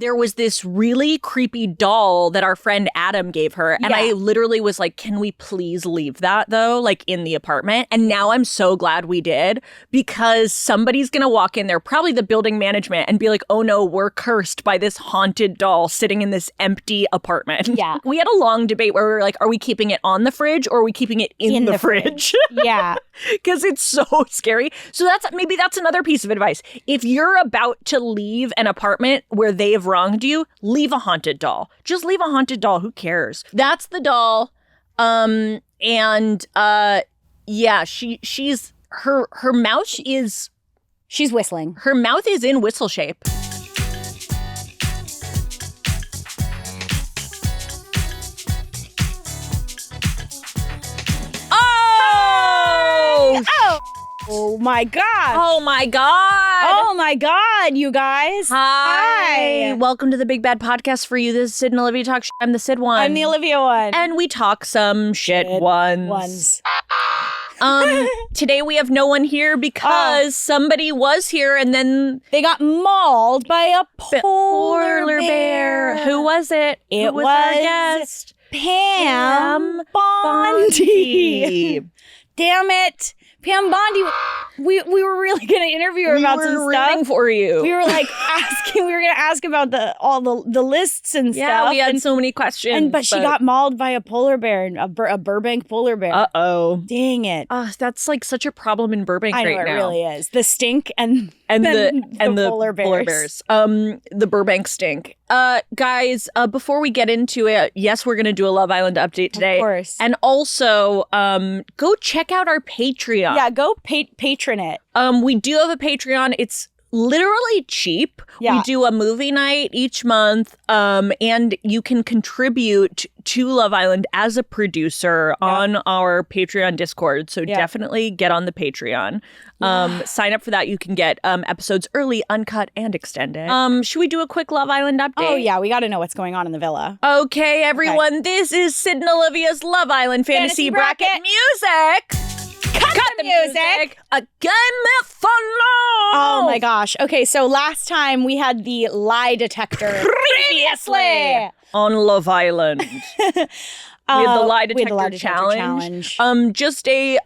there was this really creepy doll that our friend Adam gave her. And I literally was like, can we please leave that though? Like in the apartment. And now I'm so glad we did, because somebody's going to walk in there, probably the building management, and be like, oh no, we're cursed by this haunted doll sitting in this empty apartment. Yeah. We had a long debate where we were like, are we keeping it on the fridge or are we keeping it in the fridge? Yeah. Because it's so scary. So maybe that's another piece of advice. If you're about to leave an apartment where they've wronged you, leave a haunted doll. Just leave a haunted doll. Who cares? That's the doll. She's her mouth is... She's whistling. Her mouth is in whistle shape. Oh my God. Oh my God. Oh my God, you guys. Hi. Welcome to the Big Bad Podcast for you. This is Syd and Olivia Talk Shit. I'm the Syd one. I'm the Olivia one. And we talk some shit ones. Today we have no one here because somebody was here and then they got mauled by a polar bear. Who was it? It was our guest? Pam Bondi. Damn it. Pam Bondi, we were really going to interview her about some stuff. We were rooting for you. We were like asking, we were going to ask about all the lists and stuff. Yeah, we had so many questions. But she got mauled by a polar bear, a Burbank polar bear. Uh-oh. Dang it. That's like such a problem in Burbank right now. I know, it really is. The stink and the polar bears. The Burbank stink. Guys, before we get into it, yes, we're going to do a Love Island update today. Of course. And also, go check out our Patreon. Yeah, go patron it. We do have a Patreon. It's literally cheap. Yeah. We do a movie night each month, and you can contribute to Love Island as a producer on our Patreon Discord. So definitely get on the Patreon. Sign up for that. You can get episodes early, uncut, and extended. Should we do a quick Love Island update? Oh, yeah. We got to know what's going on in the villa. Okay, everyone. Okay. This is Syd and Olivia's Love Island Fantasy Bracket music. Cut the music. A game of fun. Oh my gosh. Okay, so last time we had the lie detector. Previously on Love Island. We had the lie detector challenge. Just a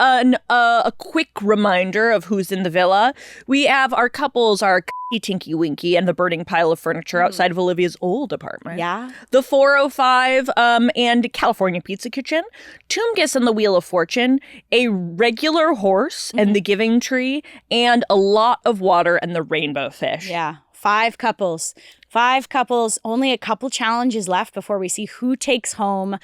quick reminder of who's in the villa. We have our couples, our Tinky Winky, and the burning pile of furniture outside of Olivia's old apartment. Yeah. The 405 and California Pizza Kitchen, Toomgus and the Wheel of Fortune, a regular horse and the Giving Tree, and a lot of water and the rainbow fish. Yeah. 5 couples. Only a couple challenges left before we see who takes home.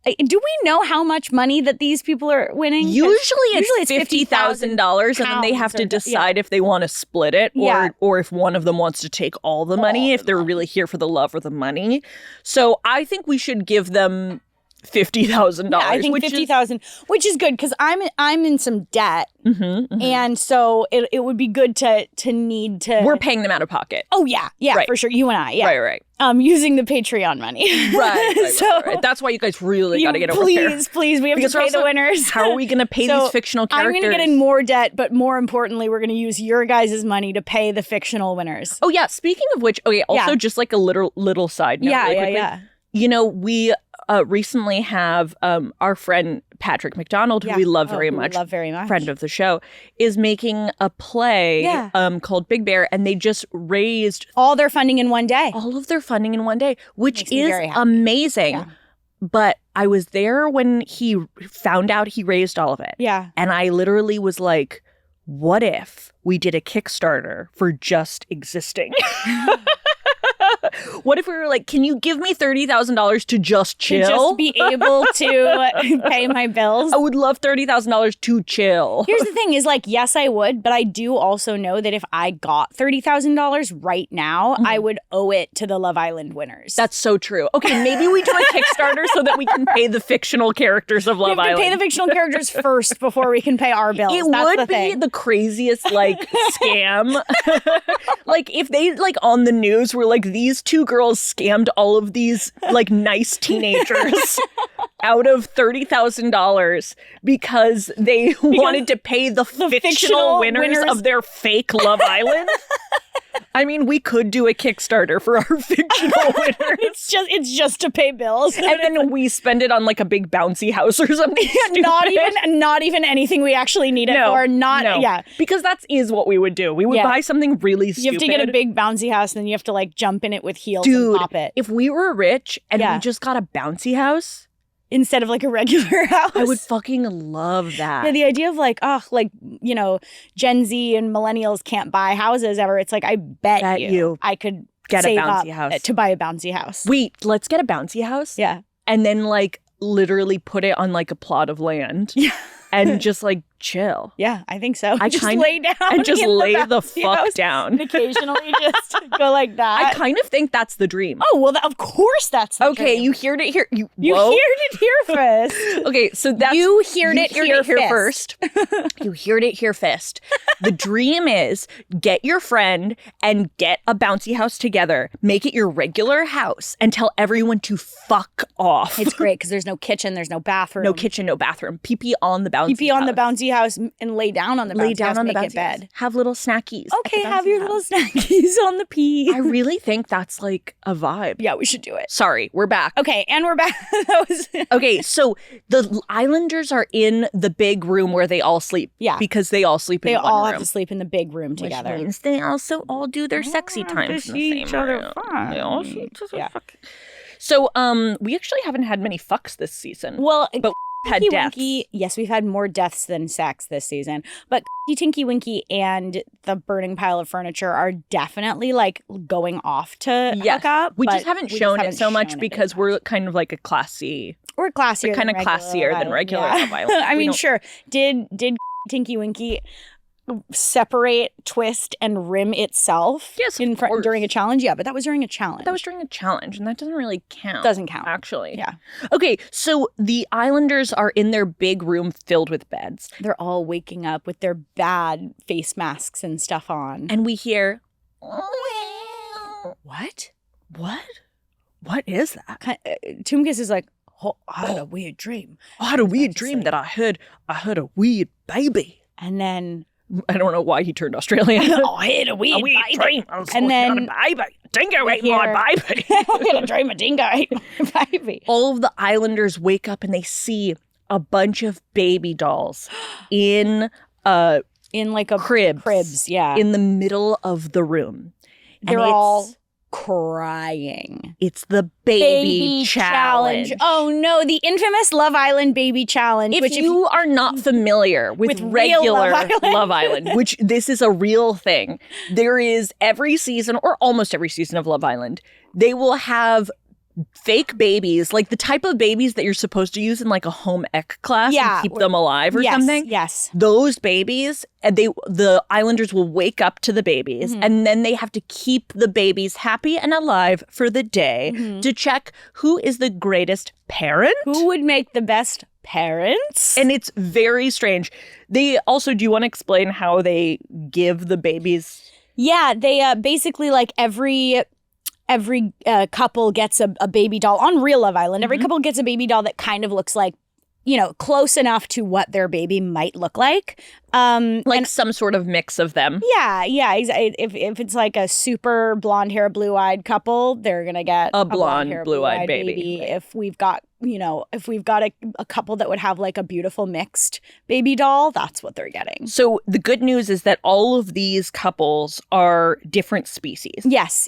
Do we know how much money that these people are winning? Usually it's $50,000, and then they have to decide if they want to split it or if one of them wants to take all the money, if they're really here for the love or the money. So I think we should give them $50,000. Yeah, I think $50,000, which is good because I'm in some debt, and so it would be good to need to. We're paying them out of pocket. Oh yeah, right. For sure. You and I, right. Using the Patreon money, right. That's why you guys really got to get over here. Please, we have to pay the winners. How are we going to pay these fictional characters? I'm going to get in more debt, but more importantly, we're going to use your guys' money to pay the fictional winners. Oh yeah. Speaking of which, also just like a little side note. Yeah. You know, we recently have our friend Patrick McDonald, who we love very much, friend of the show, is making a play called Big Bear, and they just raised all their funding in one day. All of their funding in one day, which is amazing. Yeah. But I was there when he found out he raised all of it. Yeah. And I literally was like, what if we did a Kickstarter for just existing? What if we were like, can you give me $30,000 to just chill? To just be able to pay my bills? I would love $30,000 to chill. Here's the thing is like, yes, I would. But I do also know that if I got $30,000 right now, I would owe it to the Love Island winners. That's so true. Okay, maybe we do a Kickstarter so that we can pay the fictional characters of Love Island. We have to pay the fictional characters first before we can pay our bills. It would be the craziest, like, scam. Like, if they, like, on the news were like, these two girls scammed all of these like nice teenagers out of $30,000 because they wanted to pay the fictional winners of their fake Love Island. I mean, we could do a Kickstarter for our fictional winners. It's just to pay bills. And then we spend it on like a big bouncy house or something. not even anything we actually need it for. Because that is what we would do. We would buy something really stupid. You have to get a big bouncy house, and then you have to like jump in it with heels and pop it. If we were rich and we just got a bouncy house instead of like a regular house, I would fucking love that. Yeah, the idea of like, Gen Z and millennials can't buy houses ever. It's like, I bet you I could get save a bouncy up house to buy a bouncy house. Wait, let's get a bouncy house. Yeah. And then like literally put it on like a plot of land. Yeah. And just like chill. Yeah, I think so. I just lay down and just lay the fuck down. And occasionally just go like that. I kind of think that's the dream. Oh, well, of course that's the dream. Okay, you heard it here. You heard it here first. Okay, so that's... You heard it here first. You heard it here first. The dream is get your friend and get a bouncy house together. Make it your regular house and tell everyone to fuck off. It's great because there's no kitchen, there's no bathroom. No kitchen, no bathroom. Pee-pee on the bouncy house. Pee-pee on the bouncy house and lay down on the bouncy house. Make it bed. Have little snackies. Okay, have your little snackies on the pee. I really think that's like a vibe. Yeah, we should do it. Sorry, we're back. Okay, and we're back. Okay, so the Islanders are in the big room where they all sleep. Yeah. Because they all sleep in one room. They all have to sleep in the big room together. Which means they also all do their sexy times in the same room. They all see each other. So, we actually haven't had many fucks this season. Well, but had deaths. Winky, yes, we've had more deaths than sex this season. But Tinky Winky and the burning pile of furniture are definitely like going off to hook up. We just haven't shown it so much because we're kind of like a classy. We're classier. We're kind of classier than regular Love Island. I mean, sure. Did Tinky Winky separate, twist, and rim itself? Yes, during a challenge. Yeah, but that was during a challenge. That was during a challenge, and that doesn't really count. Doesn't count, actually. Yeah. Okay, so the Islanders are in their big room filled with beds. They're all waking up with their bad face masks and stuff on, and we hear, what? What is that? Toomkiss is like, I had a weird dream. I had a weird dream that I heard a weird baby, and then. I don't know why he turned Australian. I had a weird baby. Dream. And then a baby. Dingo ate my baby. I had a dream a dingo ate my baby. All of the Islanders wake up and they see a bunch of baby dolls in like a cribs, yeah, in the middle of the room. They're all crying. It's the baby challenge. Oh no, the infamous Love Island baby challenge. If you are not familiar with regular Love Island, which this is a real thing, there is every season or almost every season of Love Island, they will have fake babies, like the type of babies that you're supposed to use in like a home ec class and keep them alive or something. Yes. Those babies, and the Islanders will wake up to the babies and then they have to keep the babies happy and alive for the day to check who is the greatest parent. Who would make the best parents? And it's very strange. They also, do you want to explain how they give the babies? Yeah, they basically like every couple gets a baby doll on Real Love Island. Every couple gets a baby doll that kind of looks like, close enough to what their baby might look like. Like some sort of mix of them. Yeah. If it's like a super blonde hair, blue eyed couple, they're gonna get a blonde, blue eyed baby. If we've got a couple that would have like a beautiful mixed baby doll, that's what they're getting. So the good news is that all of these couples are different species. Yes.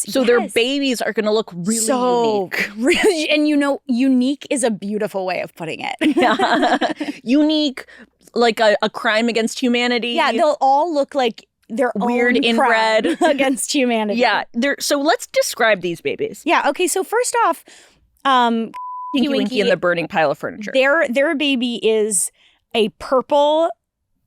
So their babies are gonna look really unique. And unique is a beautiful way of putting it. Yeah. Unique, like a crime against humanity. Yeah, they'll all look like their weird own inbred against humanity. Yeah, so let's describe these babies. Yeah, okay, so first off, Tinky Winky and the burning pile of furniture. Their baby is a purple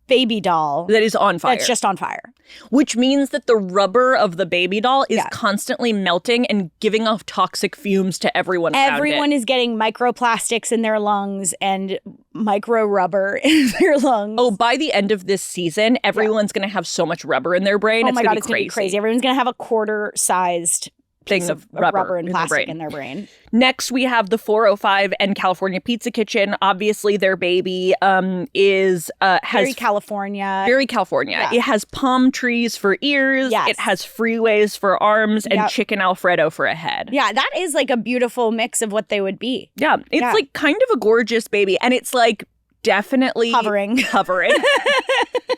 baby doll that is on fire. That's just on fire. Which means that the rubber of the baby doll is constantly melting and giving off toxic fumes to everyone around it. Everyone is getting microplastics in their lungs and micro rubber in their lungs. Oh, by the end of this season, everyone's going to have so much rubber in their brain. Oh my God, it's going to be crazy. Everyone's going to have a quarter-sized thing of rubber and in plastic in their brain. Next, we have the 405 and California Pizza Kitchen. Obviously, their baby has Very California. Very California. Yeah. It has palm trees for ears. Yes. It has freeways for arms and chicken Alfredo for a head. Yeah, that is like a beautiful mix of what they would be. Yeah, it's like kind of a gorgeous baby, and it's like definitely hovering.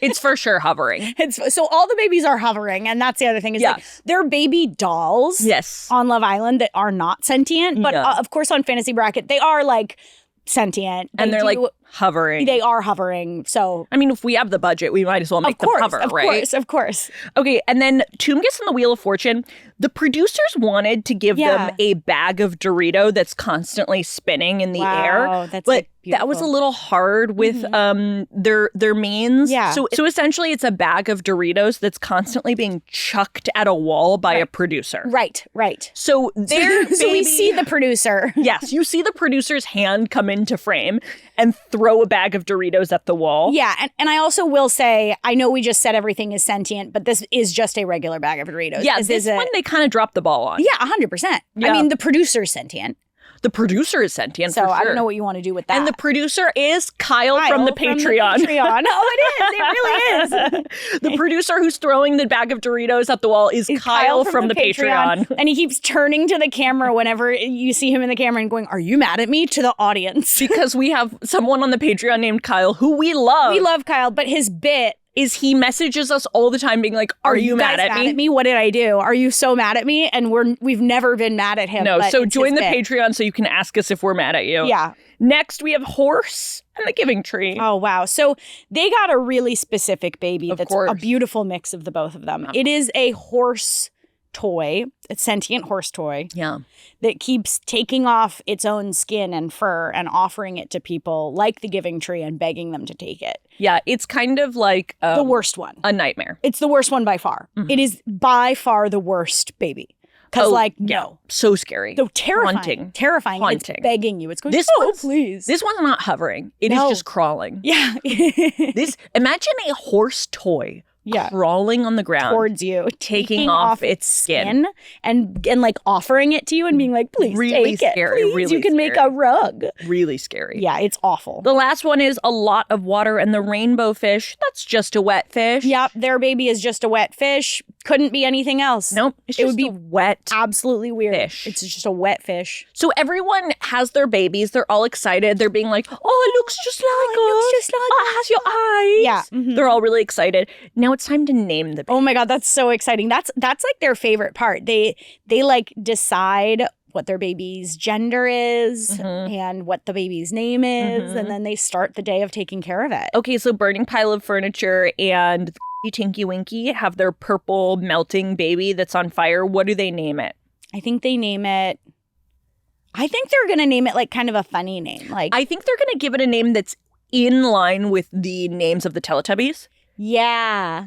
It's for sure hovering. So all the babies are hovering, and that's the other thing is like they're baby dolls. Yes, on Love Island that are not sentient, but of course on Fantasy Bracket they are like sentient, and they're like hovering. They are hovering. So I mean, if we have the budget, we might as well make them hover, right? Of course. Okay, and then Toomgus and the Wheel of Fortune. The producers wanted to give them a bag of Dorito that's constantly spinning in the air, but that was a little hard with their means. Yeah. So essentially, it's a bag of Doritos that's constantly being chucked at a wall by a producer. Right. So so we see the producer. Yes, you see the producer's hand come into frame and throw a bag of Doritos at the wall. Yeah, and I also will say, I know we just said everything is sentient, but this is just a regular bag of Doritos. Yeah, this one they kind of dropped the ball on. Yeah, 100%. Yeah. I mean, the producer's sentient. The producer is sentient, so for sure. I don't know what you want to do with that. And the producer is Kyle from the Patreon. Oh, it is. It really is. The producer who's throwing the bag of Doritos at the wall is Kyle from the Patreon. And he keeps turning to the camera whenever you see him in the camera and going, "Are you mad at me?" to the audience. Because we have someone on the Patreon named Kyle who we love. We love Kyle, but his bit is he messages us all the time being like, are you mad at me? What did I do? Are you so mad at me? And we've never been mad at him. No, so join the Patreon so you can ask us if we're mad at you. Yeah. Next, we have Horse and the Giving Tree. Oh, wow. So they got a really specific baby that's a beautiful mix of the both of them. Yeah. It is a horse toy, a sentient horse toy. Yeah. That keeps taking off its own skin and fur and offering it to people like the Giving Tree and begging them to take it. Yeah, it's kind of like the worst one. A nightmare. It's the worst one by far. Mm-hmm. It is by far the worst baby. Because no. So scary. So terrifying. Terrifying. Haunting. It's begging you. It's going, please. This one's not hovering. It is just crawling. Yeah. Imagine a horse toy. Crawling on the ground towards you, taking off its skin and like offering it to you and being like, please really take scary, it. Please, really you can scary. make a rug. Really scary. Yeah, it's awful. The last one is A Lot of Water and the Rainbow Fish. That's just a wet fish. Yep, their baby is just a wet fish. Couldn't be anything else. Nope. It would be wet. Absolutely weird. Fish. It's just a wet fish. So everyone has their babies. They're all excited. They're being like, oh, it looks just like us. It looks just like it has your eyes. Yeah. Mm-hmm. They're all really excited. Now it's time to name the baby. Oh my God, that's so exciting. That's like their favorite part. They like decide what their baby's gender is and what the baby's name is, and then they start the day of taking care of it. Okay, so Burning Pile of Furniture and Tinky Winky have their purple melting baby that's on fire. What do they name it? I think they're going to name it like kind of a funny name. Like I think they're going to give it a name that's in line with the names of the Teletubbies. Yeah.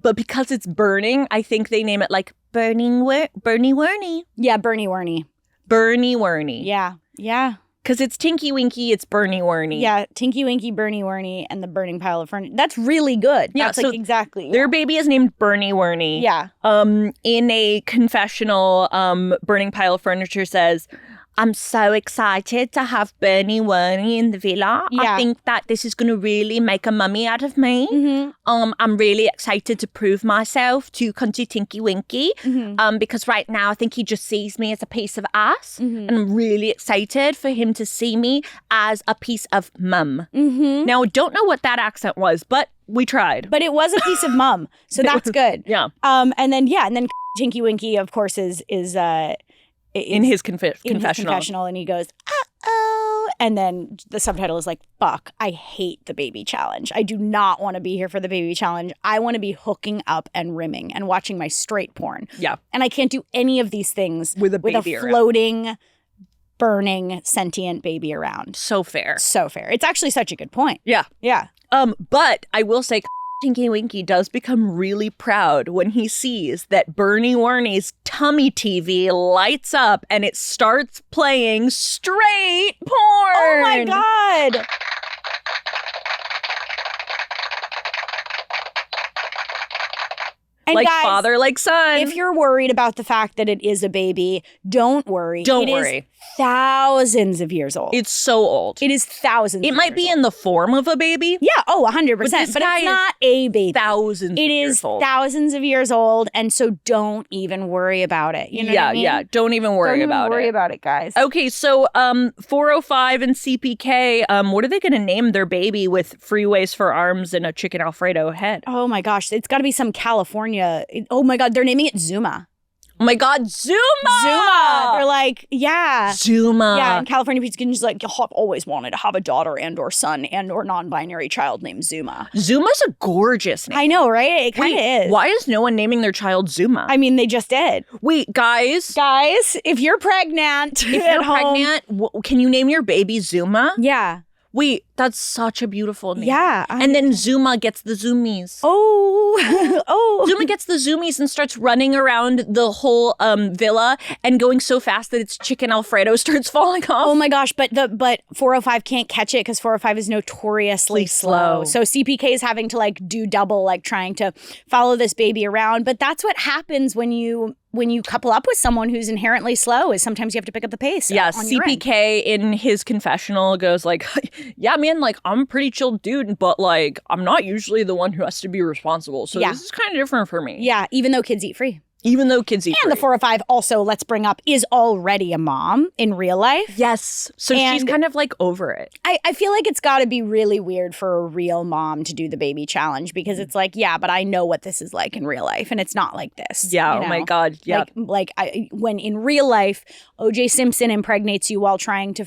But because it's burning, I think they name it like Bernie Werney. Yeah, Bernie Werney. Bernie Werney. Yeah. Yeah. Because it's Tinky Winky, it's Bernie Werney. Yeah, Tinky Winky, Bernie Werney, and the Burning Pile of Furniture. That's really good. Yeah, that's like exactly. Their baby is named Bernie Werney. Yeah. In a confessional, Burning Pile of Furniture says, I'm so excited to have Bernie Werney in the villa. Yeah. I think that this is going to really make a mummy out of me. Mm-hmm. I'm really excited to prove myself to Cunty Tinky Winky because right now I think he just sees me as a piece of ass. And I'm really excited for him to see me as a piece of mum. Now, I don't know what that accent was, but we tried. But it was a piece of mum, so that's good. Yeah. And then Tinky Winky, of course, is in his confessional, and he goes, uh-oh. And then the subtitle is like, fuck, I hate the baby challenge. I do not want to be here for the baby challenge. I want to be hooking up and rimming and watching my straight porn. Yeah. And I can't do any of these things with a floating, burning, sentient baby around. So fair. So fair. It's actually such a good point. Yeah. Yeah. But I will say, Tinky Winky does become really proud when he sees that Bernie Werney's tummy TV lights up and it starts playing straight porn. Oh my God. And like guys, father, like son. if you're worried about the fact that it is a baby, don't worry. Don't It worry. is thousands of years old. It's so old. It is thousands It of might years be old. in the form of a baby. Yeah, 100%. this But guy it's is not a baby. Thousands of It years is old. thousands of years old, and so don't even worry about it. You know what I mean? Yeah. Don't even worry Don't about even worry it. about it, guys. Okay, so 405 and CPK, what are they going to name their baby with freeways for arms and a chicken Alfredo head? Oh my gosh, it's got to be some California. Oh my God, they're naming it Zuma. Oh my God, Zuma! Zuma. They're like, yeah. Zuma. Yeah, and California Pete's like, I've always wanted to have a daughter and or son and or non-binary child named Zuma. Zuma's a gorgeous name. I know, right? It kind of is. Why is no one naming their child Zuma? I mean, they just did. Wait, guys. Guys, if you're pregnant If you're pregnant, can you name your baby Zuma? Yeah. Wait, that's such a beautiful name. Yeah. And then Zuma gets the zoomies. Oh. Oh. Zuma gets the zoomies and starts running around the whole villa and going so fast that its chicken Alfredo starts falling off. Oh my gosh, but 405 can't catch it because 405 is notoriously slow. So CPK is having to like do double, like trying to follow this baby around. But that's what happens when you couple up with someone who's inherently slow, is sometimes you have to pick up the pace. Yeah, on your end. CPK in his confessional goes like, yeah, man, like I'm a pretty chill dude, but like I'm not usually the one who has to be responsible. So this is kind of different for me. Yeah, even though kids eat free. Even though kids eat And free. the 405 also, let's bring up, is already a mom in real life. Yes. So she's And- kind of like over it. I feel like it's got to be really weird for a real mom to do the baby challenge because it's like, yeah, but I know what this is like in real life and it's not like this. Yeah. you Oh my know? God. Yeah. When in real life, O.J. Simpson impregnates you while trying to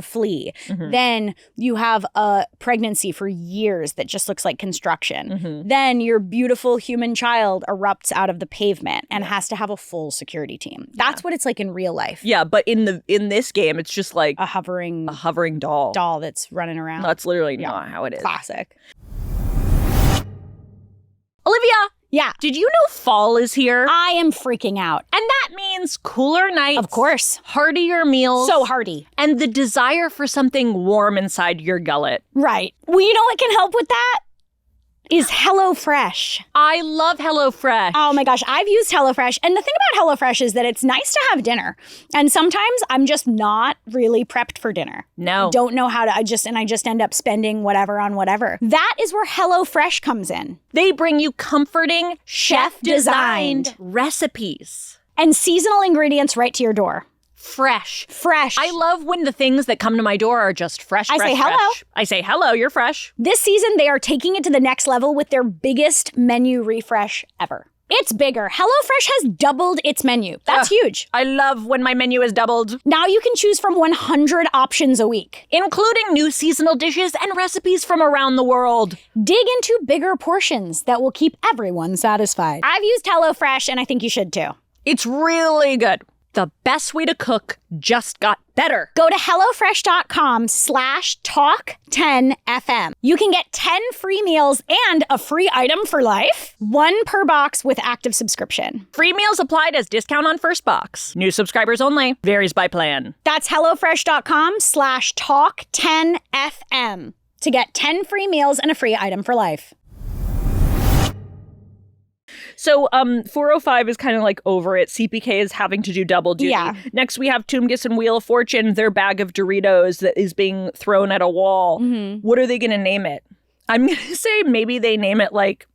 flee. Mm-hmm. Then you have a pregnancy for years that just looks like construction. Mm-hmm. Then your beautiful human child erupts out of the pavement and has to have a full security team. That's what it's like in real life. Yeah, but in this game, it's just like A hovering doll. doll that's running around. That's literally not how it is. Classic. Olivia, Yeah. did you know fall is here? I am freaking out. And that means cooler nights. Of course. Heartier meals. So hearty. And the desire for something warm inside your gullet. Right. Well, you know what can help with that? Is HelloFresh. I love HelloFresh. Oh my gosh, I've used HelloFresh. And the thing about HelloFresh is that it's nice to have dinner. And sometimes I'm just not really prepped for dinner. No. I don't know how to, I just end up spending whatever on whatever. That is where HelloFresh comes in. They bring you comforting, Chef-designed chef-designed recipes. And seasonal ingredients right to your door. Fresh. Fresh. I love when the things that come to my door are just fresh, I fresh, say hello. fresh. I say hello, you're fresh. This season, they are taking it to the next level with their biggest menu refresh ever. It's bigger. HelloFresh has doubled its menu. That's huge. I love when my menu is doubled. Now you can choose from 100 options a week. Including new seasonal dishes and recipes from around the world. Dig into bigger portions that will keep everyone satisfied. I've used HelloFresh, and I think you should too. It's really good. The best way to cook just got better. Go to HelloFresh.com/talk10FM. You can get 10 free meals and a free item for life. 1 per box with active subscription. Free meals applied as discount on first box. New subscribers only. Varies by plan. That's HelloFresh.com/talk10FM to get 10 free meals and a free item for life. So 405 is kind of like over it. CPK is having to do double duty. Yeah. Next we have Toomgus and Wheel of Fortune, their bag of Doritos that is being thrown at a wall. Mm-hmm. What are they going to name it? I'm going to say maybe they name it like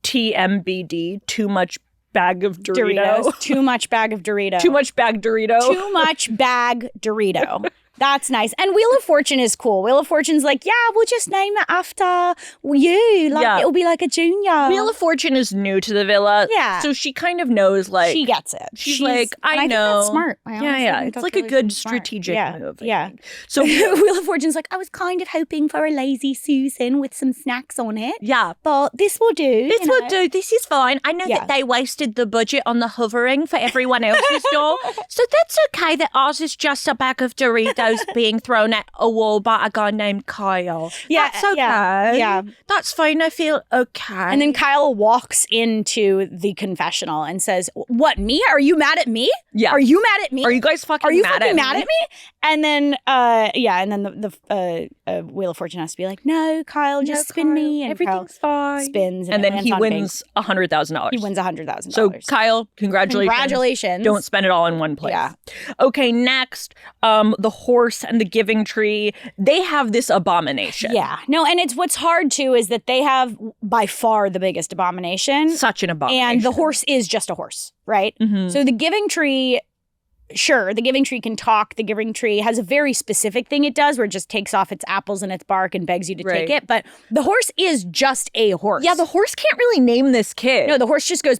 TMBD, too much bag of Dorito. Too much bag of Dorito. Too much bag Dorito. Too much bag Dorito. That's nice. And Wheel of Fortune is cool. Wheel of Fortune's like, yeah, we'll just name it after you. Like, Yeah. it'll be like a junior. Wheel of Fortune is new to the villa. Yeah. So she kind of knows, like, she gets it. she's like, I and think know. that's smart. I honestly yeah. think It's that's like really a good smart. strategic move. I Yeah. think. So Wheel of Fortune's like, I was kind of hoping for a lazy Susan with some snacks on it. yeah. But this will do. This you will know. do. This is fine. I know Yeah. that they wasted the budget on the hovering for everyone else's door. So that's okay that ours is just a bag of Doritos. dildos being thrown at a wall by a guy named Kyle. Yeah, That's okay. yeah. That's fine. I feel okay. And then Kyle walks into the confessional and says, "What, me? Are you mad at me? Yeah. Are you mad at me? Are you guys fucking Are you mad fucking at mad me? at me?" And then, the Wheel of Fortune has to be like, "No, Kyle, just spin me." And everything's Kyle fine. spins, And then it he lands on wins $100,000. He wins $100,000. So Kyle, congratulations. Congratulations. Don't spend it all in one place. Yeah. Okay, next, the horse and the giving tree, they have this abomination. Yeah. No, and what's hard too is that they have by far the biggest abomination. Such an abomination. And the horse is just a horse, right? Mm-hmm. So the giving tree, sure, the giving tree can talk. The giving tree has a very specific thing it does where it just takes off its apples and its bark and begs you to take it. But the horse is just a horse. Yeah, the horse can't really name this kid. No, the horse just goes.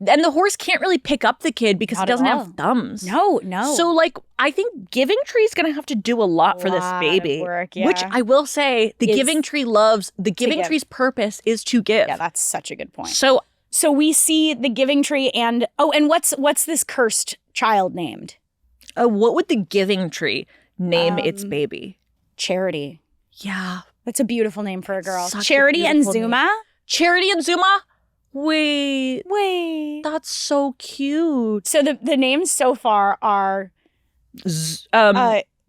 And the horse can't really pick up the kid because Not it doesn't at have all. thumbs. No. So, like, I think Giving Tree's going to have to do a lot for this Lot baby. of work, yeah. Which I will say, the Giving Tree loves, the Giving give. Tree's purpose is to give. Yeah, that's such a good point. So we see the giving tree and what's this cursed child named? what would the Giving Tree name its baby? Charity. Yeah. That's a beautiful name for a girl. Such a Charity and beautiful Zuma. name. Charity and Zuma? Wait. Wait. That's so cute. So the names so far are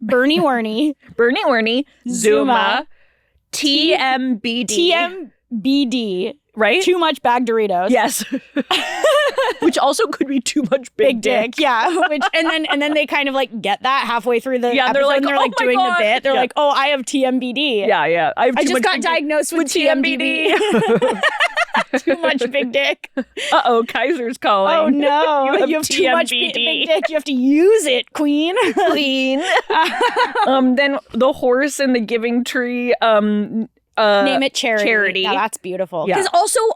Bernie Werney, Bernie Werney, Zuma, Zuma, TMBD. TMBD. Right? Too much bag Doritos. Yes. Which also could be too much big dick. Yeah. And then they kind of like get that halfway through the episode, they're like, and they're "Oh like my doing God." the bit. They're Yeah. like, "Oh, I have TMBD." Yeah. I just got diagnosed with TMBD. Too much big dick. Uh-oh, Kaiser's calling. Oh no. You have too much TMBD. big dick. You have to use it, queen. Queen. Then the horse and the Giving Tree, Name it Charity. Charity. Yeah, that's beautiful. Yeah. Because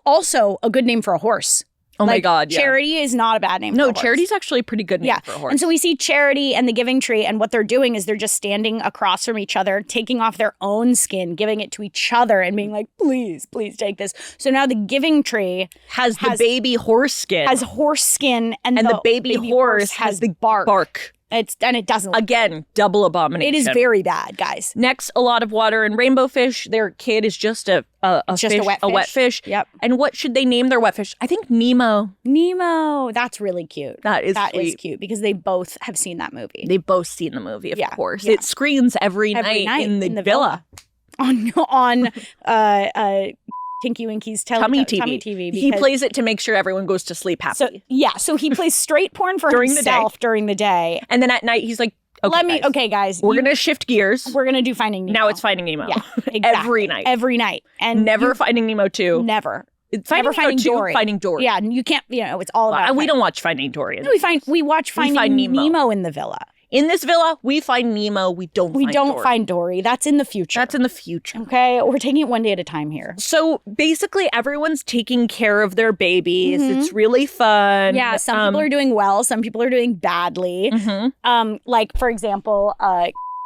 also a good name for a horse. Oh my God, yeah. Charity is not a bad name for a No, horse. Charity's actually a pretty good name for a horse. And so we see Charity and the Giving Tree, and what they're doing is they're just standing across from each other, taking off their own skin, giving it to each other, and being like, "Please, please take this." So now the Giving Tree has the baby horse skin. has horse skin, and the baby horse has the bark. And it doesn't. Again, double abomination. It is very bad, guys. Next, a lot of water and rainbow fish. Their kid is just a fish, a wet fish. Yep. And what should they name their wet fish? I think Nemo. Nemo. That's really cute. That is Is cute because they both have seen that movie. They've both seen the movie, of course. Yeah. It screens every night in the villa. On Tinky Winky's Tummy TV. He plays it to make sure everyone goes to sleep happy. So he plays straight porn for During himself during the day. And then at night he's like, Okay, guys. We're going to shift gears. We're going to do Finding Nemo. Now it's Finding Nemo. Yeah, exactly. Every night. And never Finding Nemo 2. Never. Finding Finding Nemo 2, Dory. Finding Dory. Yeah, you can't, it's all about we don't watch Finding Dory. No, we watch Finding Nemo in the villa. In this villa, we find Nemo. We don't find Dory. That's in the future. That's in the future. Okay? We're taking it one day at a time here. So basically, everyone's taking care of their babies. Mm-hmm. It's really fun. Yeah, some people are doing well. Some people are doing badly. Mm-hmm. Like, for example,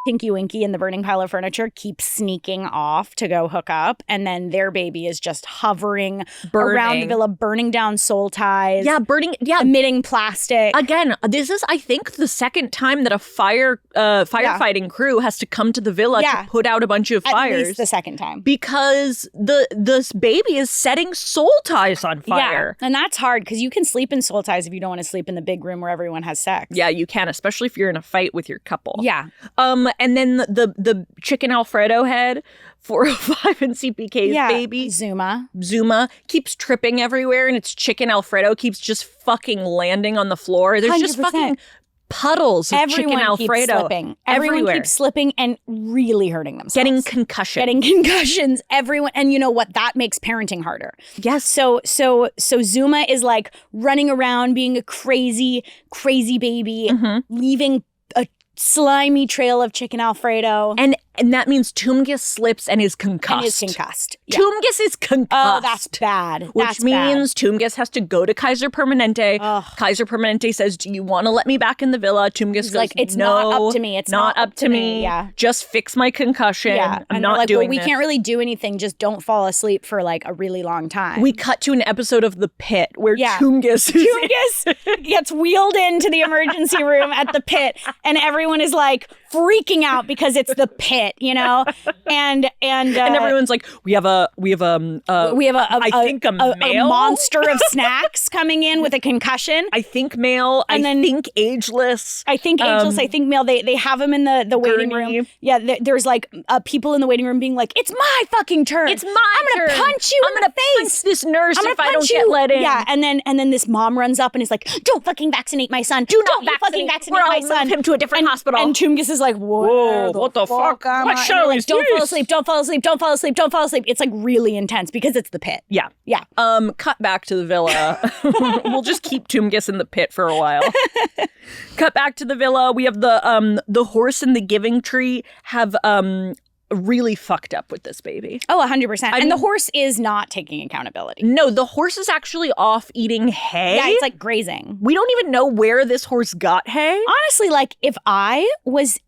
Tinky Winky and the burning pile of furniture keep sneaking off to go hook up, and then their baby is just hovering around the villa, burning down soul ties. Yeah, emitting plastic. Again, this is, I think, the second time that a firefighting crew has to come to the villa to put out a bunch of fires. At least the second time. Because this baby is setting soul ties on fire. Yeah, and that's hard because you can sleep in soul ties if you don't want to sleep in the big room where everyone has sex. Yeah, you can, especially if you're in a fight with your couple. Yeah. And then the chicken Alfredo head, 405 and CPK's baby. Zuma keeps tripping everywhere, and its chicken Alfredo keeps just fucking landing on the floor. There's 100%. Just fucking puddles of chicken Alfredo. Everyone keeps slipping and really hurting themselves. Getting concussions. Everyone. And you know what? That makes parenting harder. Yes. So Zuma is like running around being a crazy, crazy baby, leaving a slimy trail of chicken Alfredo. And that means Toomgus slips and is concussed. Yeah. Toomgus is concussed. Oh, that's bad. Which means Toomgus has to go to Kaiser Permanente. Ugh. Kaiser Permanente says, "Do you want to let me back in the villa?" Toomgus goes, like, "It's no, not up to me. It's not up to me. Yeah. Just fix my concussion. Yeah. I'm not doing we this. can't really do anything. Just don't fall asleep for like a really long time." We cut to an episode of The Pit where Toomgus gets wheeled into the emergency room at the pit, and everyone is like, freaking out because it's the pit, you know, and everyone's like, we have a I think a male, a monster of snacks coming in with a concussion. I think male. I think ageless. I think ageless. I think male. They have him in the waiting room. Yeah, there's like people in the waiting room being like, "It's my fucking turn. It's my turn. I'm gonna punch you. I'm gonna punch this nurse if I don't get let in." Yeah, and then this mom runs up and is like, "Don't fucking vaccinate my son. Do not fucking vaccinate my son. Move him to a different hospital." And Toomgus is like, "Whoa, what the fuck? What show is Don't fall asleep. Don't fall asleep. Don't fall asleep. Don't fall asleep." It's like really intense because it's the pit. Yeah. Yeah. Cut back to the villa. We'll just keep Toomgus in the pit for a while. Cut back to the villa. We have the horse and the giving tree have really fucked up with this baby. Oh, 100%. And the horse is not taking accountability. No, the horse is actually off eating hay. Yeah, it's like grazing. We don't even know where this horse got hay. Honestly, like if I was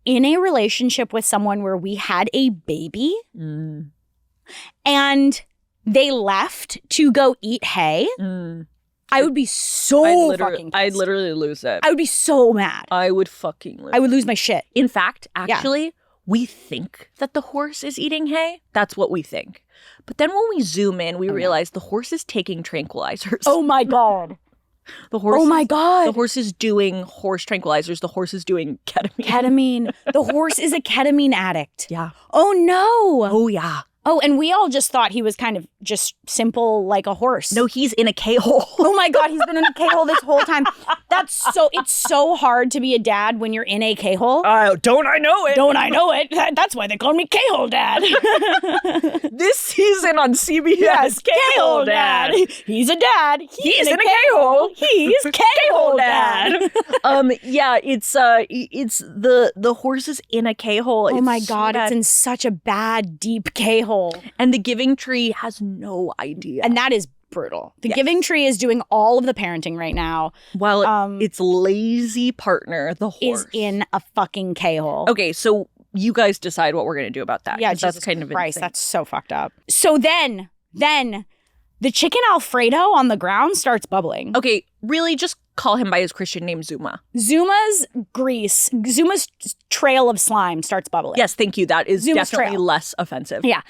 in a relationship with someone where we had a baby and they left to go eat hay, I would be so fucking pissed. I'd literally lose it. I would be so mad. I would fucking lose it. I would lose my shit. In fact, actually, we think that the horse is eating hay. That's what we think. But then when we zoom in, we realize the horse is taking tranquilizers. Oh my God. The horse. Oh my God. The horse is doing horse tranquilizers. The horse is doing ketamine. Ketamine. The horse is a ketamine addict. Yeah. Oh no. Oh yeah. Oh, and we all just thought he was kind of just simple like a horse. No, he's in a K-hole. Oh my God, he's been in a K-hole this whole time. It's so hard to be a dad when you're in a K-hole. Don't I know it? Don't I know it? That's why they call me K-hole dad. This season on CBS, yes, K-hole dad. He's a dad. He's in a K-hole. He's K-hole dad. Yeah, it's the horse is in a K-hole. Oh my God, it's in such a bad, deep K-hole. And the giving tree has no idea. And that is brutal. The giving tree is doing all of the parenting right now. While its lazy partner, the horse, is in a fucking K-hole. Okay, so you guys decide what we're going to do about that. Yeah, that's kind of Christ, insane. that's so fucked up. So then the chicken Alfredo on the ground starts bubbling. Okay, really just call him by his Christian name, Zuma. Zuma's trail of slime starts bubbling. Yes, thank you. That is Zuma's definitely trail. less offensive. Yeah.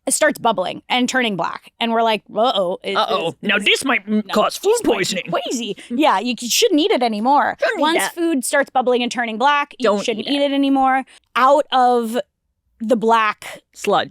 It starts bubbling and turning black. And we're like, uh-oh. Now this might cause food poisoning. Crazy. Yeah, you shouldn't eat it anymore. Once food starts bubbling and turning black, you shouldn't eat it anymore. Out of the black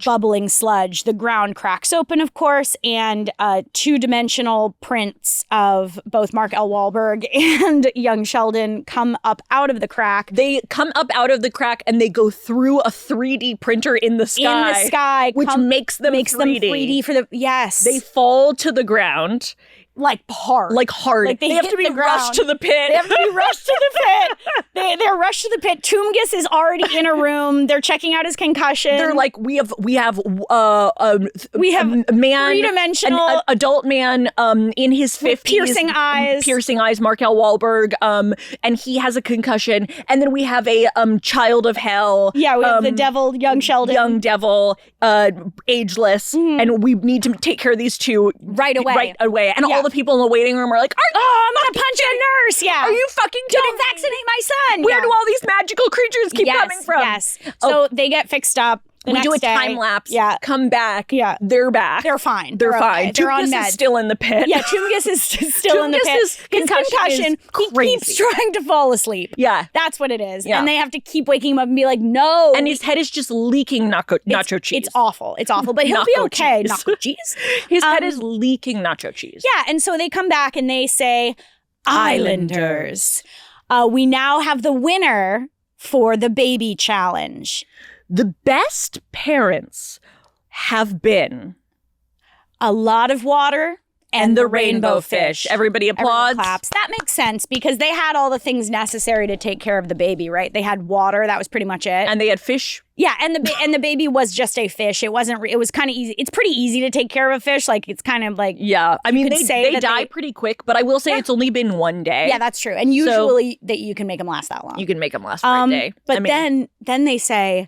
bubbling sludge, the ground cracks open, of course, and two-dimensional prints of both Mark L. Wahlberg and young Sheldon come up out of the crack. They come up out of the crack and they go through a 3D printer in the sky. Which makes them 3D for the yes. They fall to the ground. Like hard. Like they have to be rushed to the pit. They have to be rushed to the pit. They're rushed to the pit. Toomgus is already in a room. They're checking out his concussion. They're like, we have a man, three-dimensional, an adult man in his 50s. Piercing eyes, Mark L. Wahlberg, and he has a concussion. And then we have a child of hell. Yeah, we have the devil, young Sheldon. Young devil, ageless. And we need to take care of these two right away. And all the people in the waiting room are like, I'm gonna punch a nurse. Yeah. Are you fucking kidding Don't vaccinate my son. Where do all these magical creatures keep coming from? Yes. So they get fixed up. We do a time lapse. Yeah. Come back. Yeah. They're back. They're fine. They're fine. Okay. They're on meds. Is still in the pit. Yeah, Toomgus is still in the pit. His concussion. He keeps trying to fall asleep. Yeah. That's what it is. Yeah. And they have to keep waking him up and be like, no. And his head is just leaking nacho cheese. It's awful. It's awful. But he'll be okay. Nacho cheese. His head is leaking nacho cheese. Yeah. And so they come back and they say, Islanders. We now have the winner for the baby challenge. The best parents have been A Lot of Water and the Rainbow Fish. Everybody applauds. Everyone claps. That makes sense because they had all the things necessary to take care of the baby, right? They had water. That was pretty much it. And they had fish. Yeah, and the baby was just a fish. It was kind of easy. It's pretty easy to take care of a fish. Like it's kind of like I mean they die pretty quick, but I will say it's only been one day. Yeah, that's true. And usually that you can make them last that long. You can make them last for a day. But then they say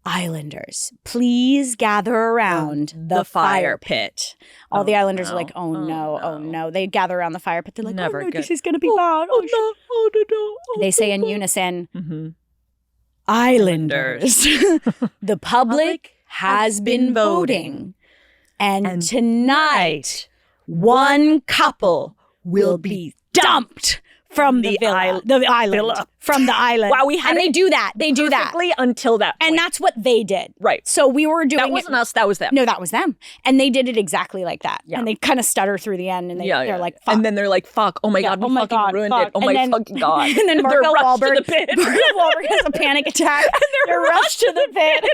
Islanders, please gather around the fire pit. All the Islanders are like, oh no. They gather around the fire pit. They're like, Never oh no, good. this is going to be bad. They say in unison, Islanders. The public has been voting. And tonight, one couple will be dumped from the island. From the island. Wow, we had and they do that. They do that. Perfectly until that point. And that's what they did. Right. So we were doing That wasn't us, that was them. No, that was them. And they did it exactly like that. Yeah. And they kind of stutter through the end and they're like, fuck. And then they're like, fuck, oh my God, we fucking ruined it. Oh my fucking God. And then Markel Wahlberg has a panic attack. And they're rushed to the pit.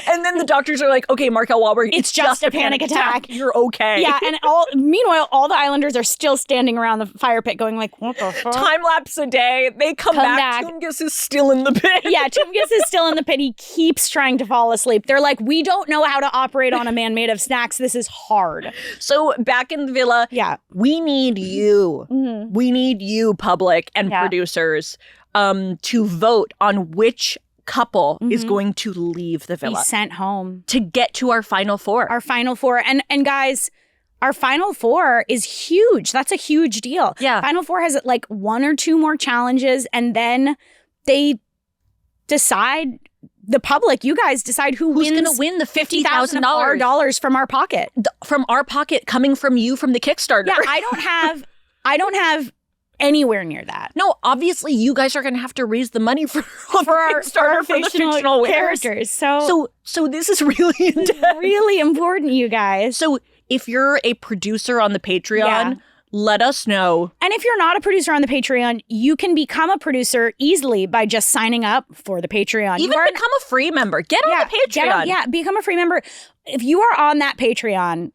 And then the doctors are like, okay, Markel Wahlberg, it's just a panic attack. You're okay. Yeah, and meanwhile, all the Islanders are still standing around the fire pit going like, what the fuck? Time lapse a day. They come back. Tungus is still in the pit. Yeah, Tungus is still in the pit. He keeps trying to fall asleep. They're like, we don't know how to operate on a man made of snacks. This is hard. So back in the villa, we need you. Mm-hmm. We need you, public and producers, to vote on which couple is going to leave the villa. Be sent home. To get to our final four. Our final four. And guys, our final four is huge. That's a huge deal. Yeah. Final four has like one or two more challenges and then they decide, the public, you guys decide who's going to win the $50,000 dollars from our pocket. From our pocket, coming from you from the Kickstarter. Yeah, I don't have anywhere near that. No, obviously you guys are going to have to raise the money for our fictional characters. So this is really intense. Really important, you guys. So if you're a producer on the Patreon, let us know. And if you're not a producer on the Patreon, you can become a producer easily by just signing up for the Patreon. Even become a free member. Get on the Patreon. Become a free member. If you are on that Patreon,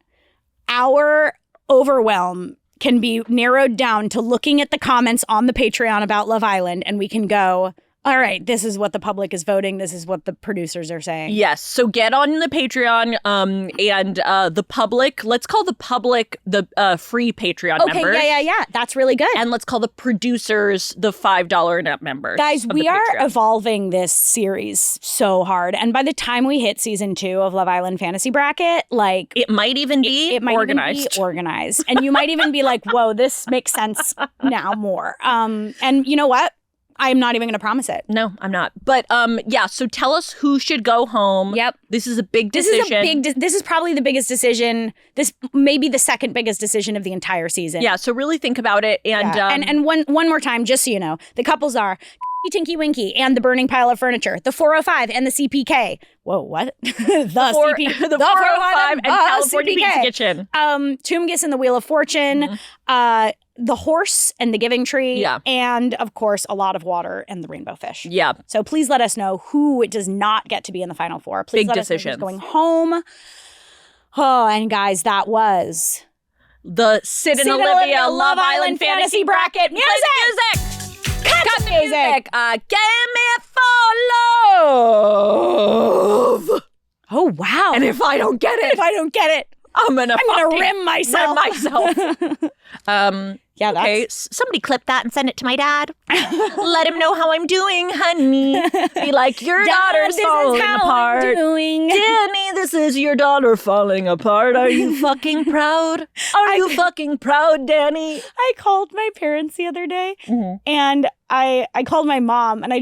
our overwhelm can be narrowed down to looking at the comments on the Patreon about Love Island, and we can go, all right, this is what the public is voting. This is what the producers are saying. Yes. So get on the Patreon and the public, let's call the public the free Patreon members. Okay, yeah. That's really good. And let's call the producers the $5 and up members. Guys, we are evolving this series so hard. And by the time we hit season 2 of Love Island Fantasy Bracket, like... It might even be organized. And you might even be like, whoa, this makes sense now more. And you know what? I'm not even going to promise it. No, I'm not. But so tell us who should go home. Yep. This is a big decision. This is probably the biggest decision. This may be the second biggest decision of the entire season. Yeah, so really think about it. And one more time, just so you know, the couples are Tinky Winky and the Burning Pile of Furniture, the 405 and the CPK. Whoa, what? the 405 and California Pizza Kitchen. Tungus and the Wheel of Fortune. The horse and the giving tree, and of course a lot of water and the rainbow fish. Yeah. So please let us know who does not get to be in the final four. Please let us know who's going home. Oh, and guys, that was the Syd and Olivia Love Island Fantasy Bracket music. Cut the music. Give me for love. Oh wow! And if I don't get it, I'm gonna rim myself. Okay, somebody clip that and send it to my dad. Let him know how I'm doing, honey. Be like, your daughter's falling apart. Danny, this is your daughter falling apart. Are you fucking proud? Are you fucking proud, Danny? I called my parents the other day, and I called my mom, and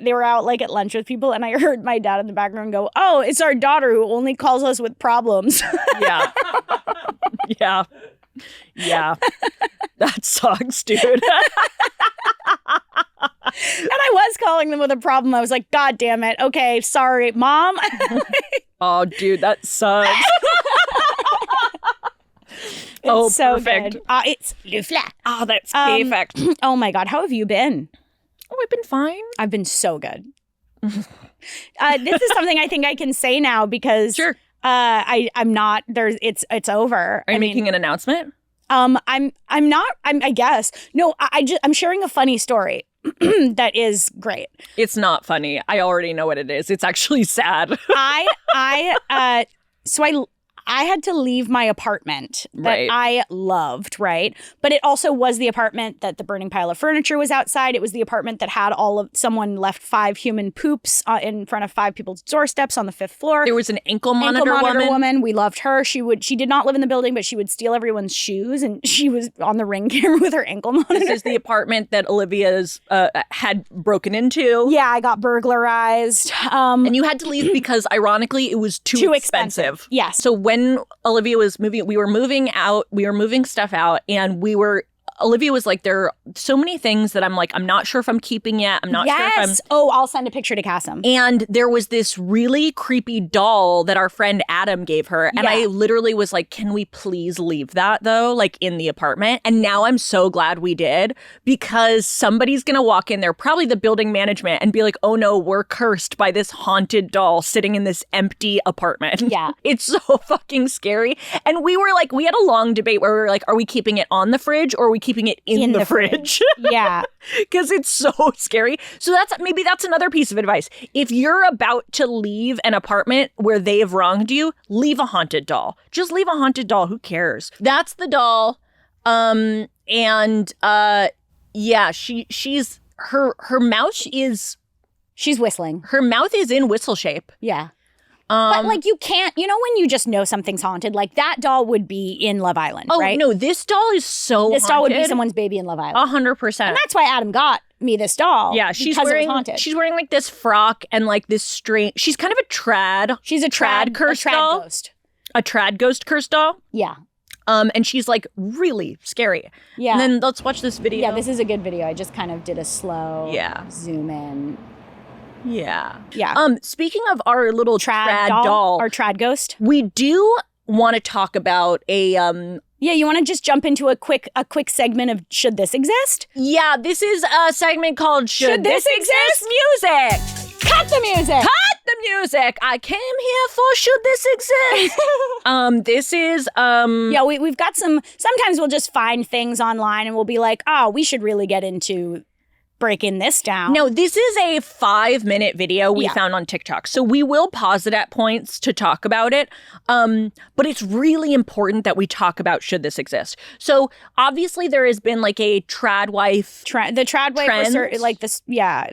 they were out like at lunch with people, and I heard my dad in the background go, "Oh, it's our daughter who only calls us with problems." Yeah. Yeah. That sucks, dude. And I was calling them with a problem. I was like, God damn it. Okay, sorry, Mom. Oh, dude, that sucks. It's so perfect. Good. It's le flat. Oh, that's perfect. Oh my God, how have you been? Oh, I've been fine. I've been so good. This is something I think I can say now because sure. I'm not there. It's over. Are you making an announcement? I'm not. I guess no. I'm sharing a funny story that is great. It's not funny. I already know what it is. It's actually sad. So I had to leave my apartment that Right. I loved, right? But it also was the apartment that the burning pile of furniture was outside. It was the apartment that had someone left 5 human poops in front of 5 people's doorsteps on the 5th floor. There was an ankle monitor woman. We loved her. She did not live in the building, but she would steal everyone's shoes, and she was on the Ring camera with her ankle monitor. This is the apartment that Olivia's had broken into. Yeah, I got burglarized. And you had to leave because, ironically, it was too expensive. Yes. So when Olivia was moving, we were moving stuff out, and Olivia was like, there are so many things that I'm like, I'm not sure if I'm keeping yet. I'm not sure if I'm... Oh, I'll send a picture to Cassim. And there was this really creepy doll that our friend Adam gave her. And I literally was like, can we please leave that, though, like in the apartment? And now I'm so glad we did, because somebody's going to walk in there, probably the building management, and be like, oh no, we're cursed by this haunted doll sitting in this empty apartment. Yeah. It's so fucking scary. And we had a long debate where we were like, are we keeping it on the fridge or are we keeping it in the fridge? Yeah. Because it's so scary. So that's another piece of advice. If you're about to leave an apartment where they've wronged you, leave a haunted doll. Just leave a haunted doll. Who cares? That's the doll. She's her mouth is... She's whistling. Her mouth is in whistle shape. Yeah. But like you can't, when you just know something's haunted, like that doll would be in Love Island, right? Oh, no, this doll is so This haunted. doll would be someone's baby in Love Island. 100%. And that's why Adam got me this doll. Yeah, because it was haunted. She's wearing like this frock and like this strange, she's kind of a trad. She's a trad cursed doll. Ghost. A trad ghost cursed doll. Yeah. And she's like really scary. Yeah. And then let's watch this video. Yeah, this is a good video. I just kind of did a slow zoom in. Yeah. Yeah. Speaking of our little trad doll, our trad ghost, we do want to talk about a Yeah, you want to just jump into a quick segment of Should This Exist? Yeah, this is a segment called Should This Exist? Music. Cut the music. Cut the music. I came here for Should This Exist? This is Yeah, we've got sometimes we'll just find things online and we'll be like, "Oh, we should really get into breaking this down." No, this is a 5-minute video we found on TikTok. So we will pause it at points to talk about it. But it's really important that we talk about Should This Exist. So obviously there has been like a trad wife. The trad wife are like this. Yeah,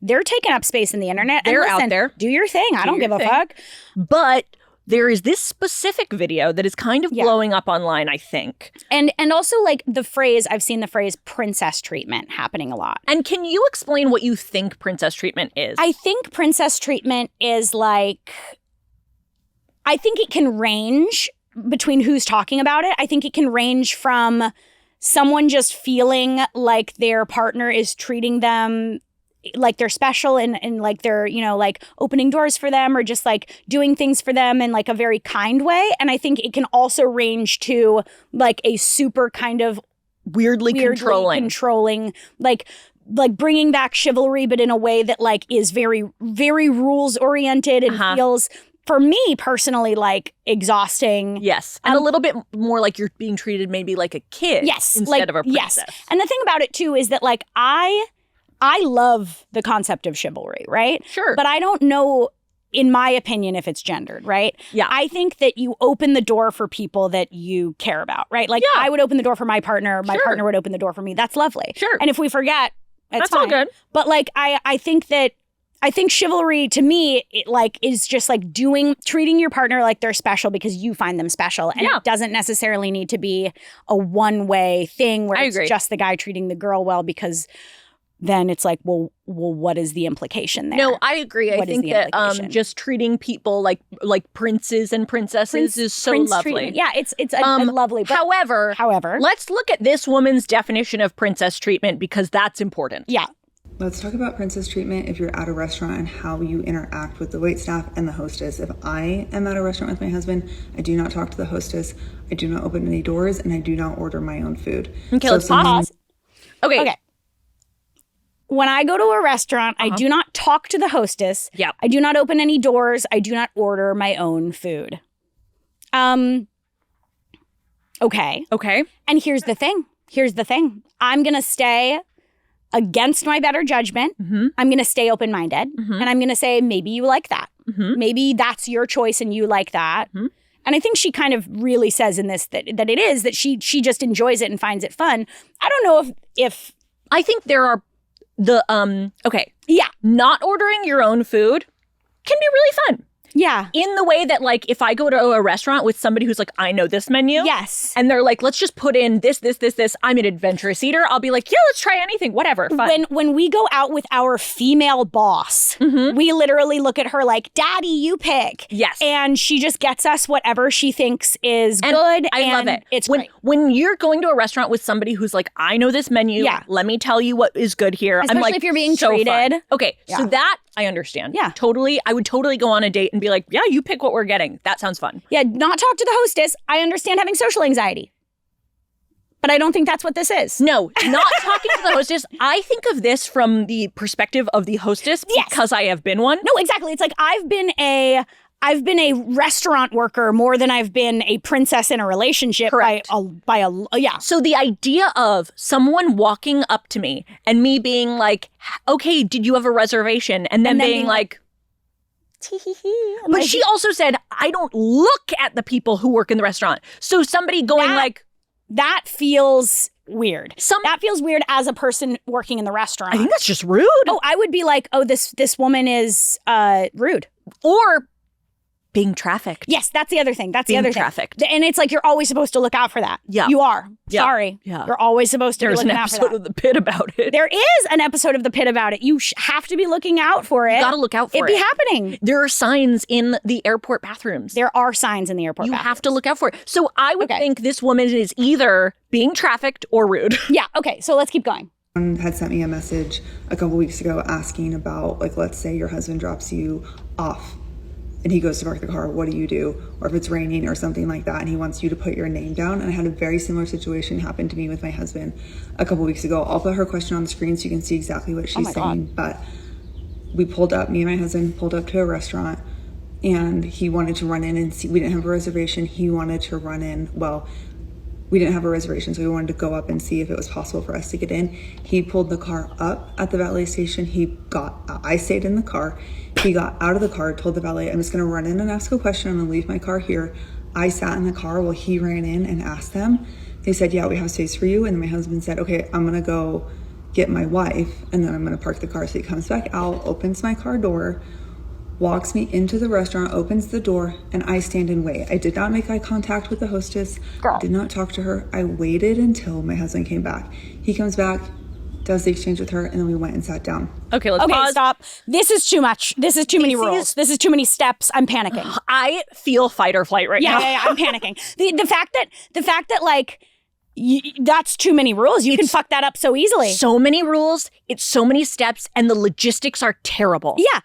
they're taking up space in the internet. They're out there. Do your thing. I don't give a fuck. But there is this specific video that is kind of blowing up online, I think. And also like I've seen the phrase princess treatment happening a lot. And can you explain what you think princess treatment is? I think princess treatment is like, I think it can range between who's talking about it. I think it can range from someone just feeling like their partner is treating them like they're special and like they're, like opening doors for them or just like doing things for them in like a very kind way. And I think it can also range to like a super kind of weirdly controlling, like bringing back chivalry, but in a way that like is very, very rules oriented and feels, for me personally, like exhausting. Yes. And a little bit more like you're being treated maybe like a kid instead of a princess. Yes. And the thing about it too is that like I love the concept of chivalry, right? Sure. But I don't know, in my opinion, if it's gendered, right? Yeah. I think that you open the door for people that you care about, right? Like I would open the door for my partner. My partner would open the door for me. That's lovely. Sure. And if we forget, that's fine. All good. But like, I think chivalry to me, it like is just like treating your partner like they're special because you find them special. And it doesn't necessarily need to be a one-way thing where it's just the guy treating the girl well, because then it's like, well, what is the implication there? No, I agree. I think that just treating people like princes and princesses is so lovely. Treatment. Yeah, it's lovely. But however, let's look at this woman's definition of princess treatment because that's important. Yeah. Let's talk about princess treatment if you're at a restaurant and how you interact with the waitstaff and the hostess. If I am at a restaurant with my husband, I do not talk to the hostess, I do not open any doors, and I do not order my own food. Okay, let's pause. Okay. When I go to a restaurant, I do not talk to the hostess. Yeah. I do not open any doors. I do not order my own food. Okay. Okay. And here's the thing. I'm going to stay against my better judgment, I'm going to stay open-minded. And I'm going to say, maybe you like that. Maybe that's your choice and you like that. And I think she kind of really says in this that it is, that she just enjoys it and finds it fun. I don't know if I think there are okay. Yeah. Not ordering your own food can be really fun. Yeah. In the way that, like, if I go to a restaurant with somebody who's like, I know this menu. Yes. And they're like, let's just put in this. I'm an adventurous eater. I'll be like, yeah, let's try anything. Whatever. Fun. When we go out with our female boss, we literally look at her like, Daddy, you pick. Yes. And she just gets us whatever she thinks is good. I love it. It's when great. when you're going to a restaurant with somebody who's like, I know this menu. Yeah. Let me tell you what is good here. Especially I'm like, if you're being so treated. Fun. Okay. Yeah. So that I understand. Yeah. Totally. I would totally go on a date and be like, yeah, you pick what we're getting. That sounds fun. Yeah, not talk to the hostess. I understand having social anxiety. But I don't think that's what this is. No, not talking to the hostess. I think of this from the perspective of the hostess because I have been one. No, exactly. It's like I've been a restaurant worker more than I've been a princess in a relationship. Correct. Yeah. So the idea of someone walking up to me and me being like, okay, did you have a reservation? And then being like, but she also said, I don't look at the people who work in the restaurant. So somebody going that feels weird. That feels weird as a person working in the restaurant. I think that's just rude. Oh, I would be like, oh, this woman is rude. Or being trafficked. Yes, that's the other thing. That's being the other trafficked. thing. And it's like, you're always supposed to look out for that. Yeah. You are. Yeah. Sorry. Yeah. You're always supposed to be looking out for that. There's an episode of The Pit about it. There is an episode of The Pit about it. You have to be looking out for it. You gotta look out for it. It'd be happening. There are signs in the airport bathrooms. There are signs in the airport bathrooms. You have to look out for it. So I would think this woman is either being trafficked or rude. Yeah. Okay. So let's keep going. Someone had sent me a message a couple weeks ago asking about, like, let's say your husband drops you off and he goes to park the car, what do? Or if it's raining or something like that, and he wants you to put your name down. And I had a very similar situation happen to me with my husband a couple weeks ago. I'll put her question on the screen so you can see exactly what she's saying. But we pulled up, me and my husband pulled up to a restaurant, and he wanted to run in and see. We didn't have a reservation. He wanted to run in. Well, we didn't have a reservation, so we wanted to go up and see if it was possible for us to get in. He pulled the car up at the valet station. I stayed in the car. He got out of the car, told the valet, I'm just gonna run in and ask a question. I'm gonna leave my car here. I sat in the car while he ran in and asked them. They said, yeah, we have space for you. And my husband said, okay, I'm gonna go get my wife and then I'm gonna park the car. So he comes back out, opens my car door, walks me into the restaurant, opens the door, and I stand and wait. I did not make eye contact with the hostess. I did not talk to her. I waited until my husband came back. He comes back, does the exchange with her, and then we went and sat down. Okay, let's pause. Stop. This is too much. This is too many rules. This is too many steps. I'm panicking. I feel fight or flight right now. Yeah, I'm panicking. The fact that like, that's too many rules. You can fuck that up so easily. So many rules, it's so many steps, and the logistics are terrible. Yeah.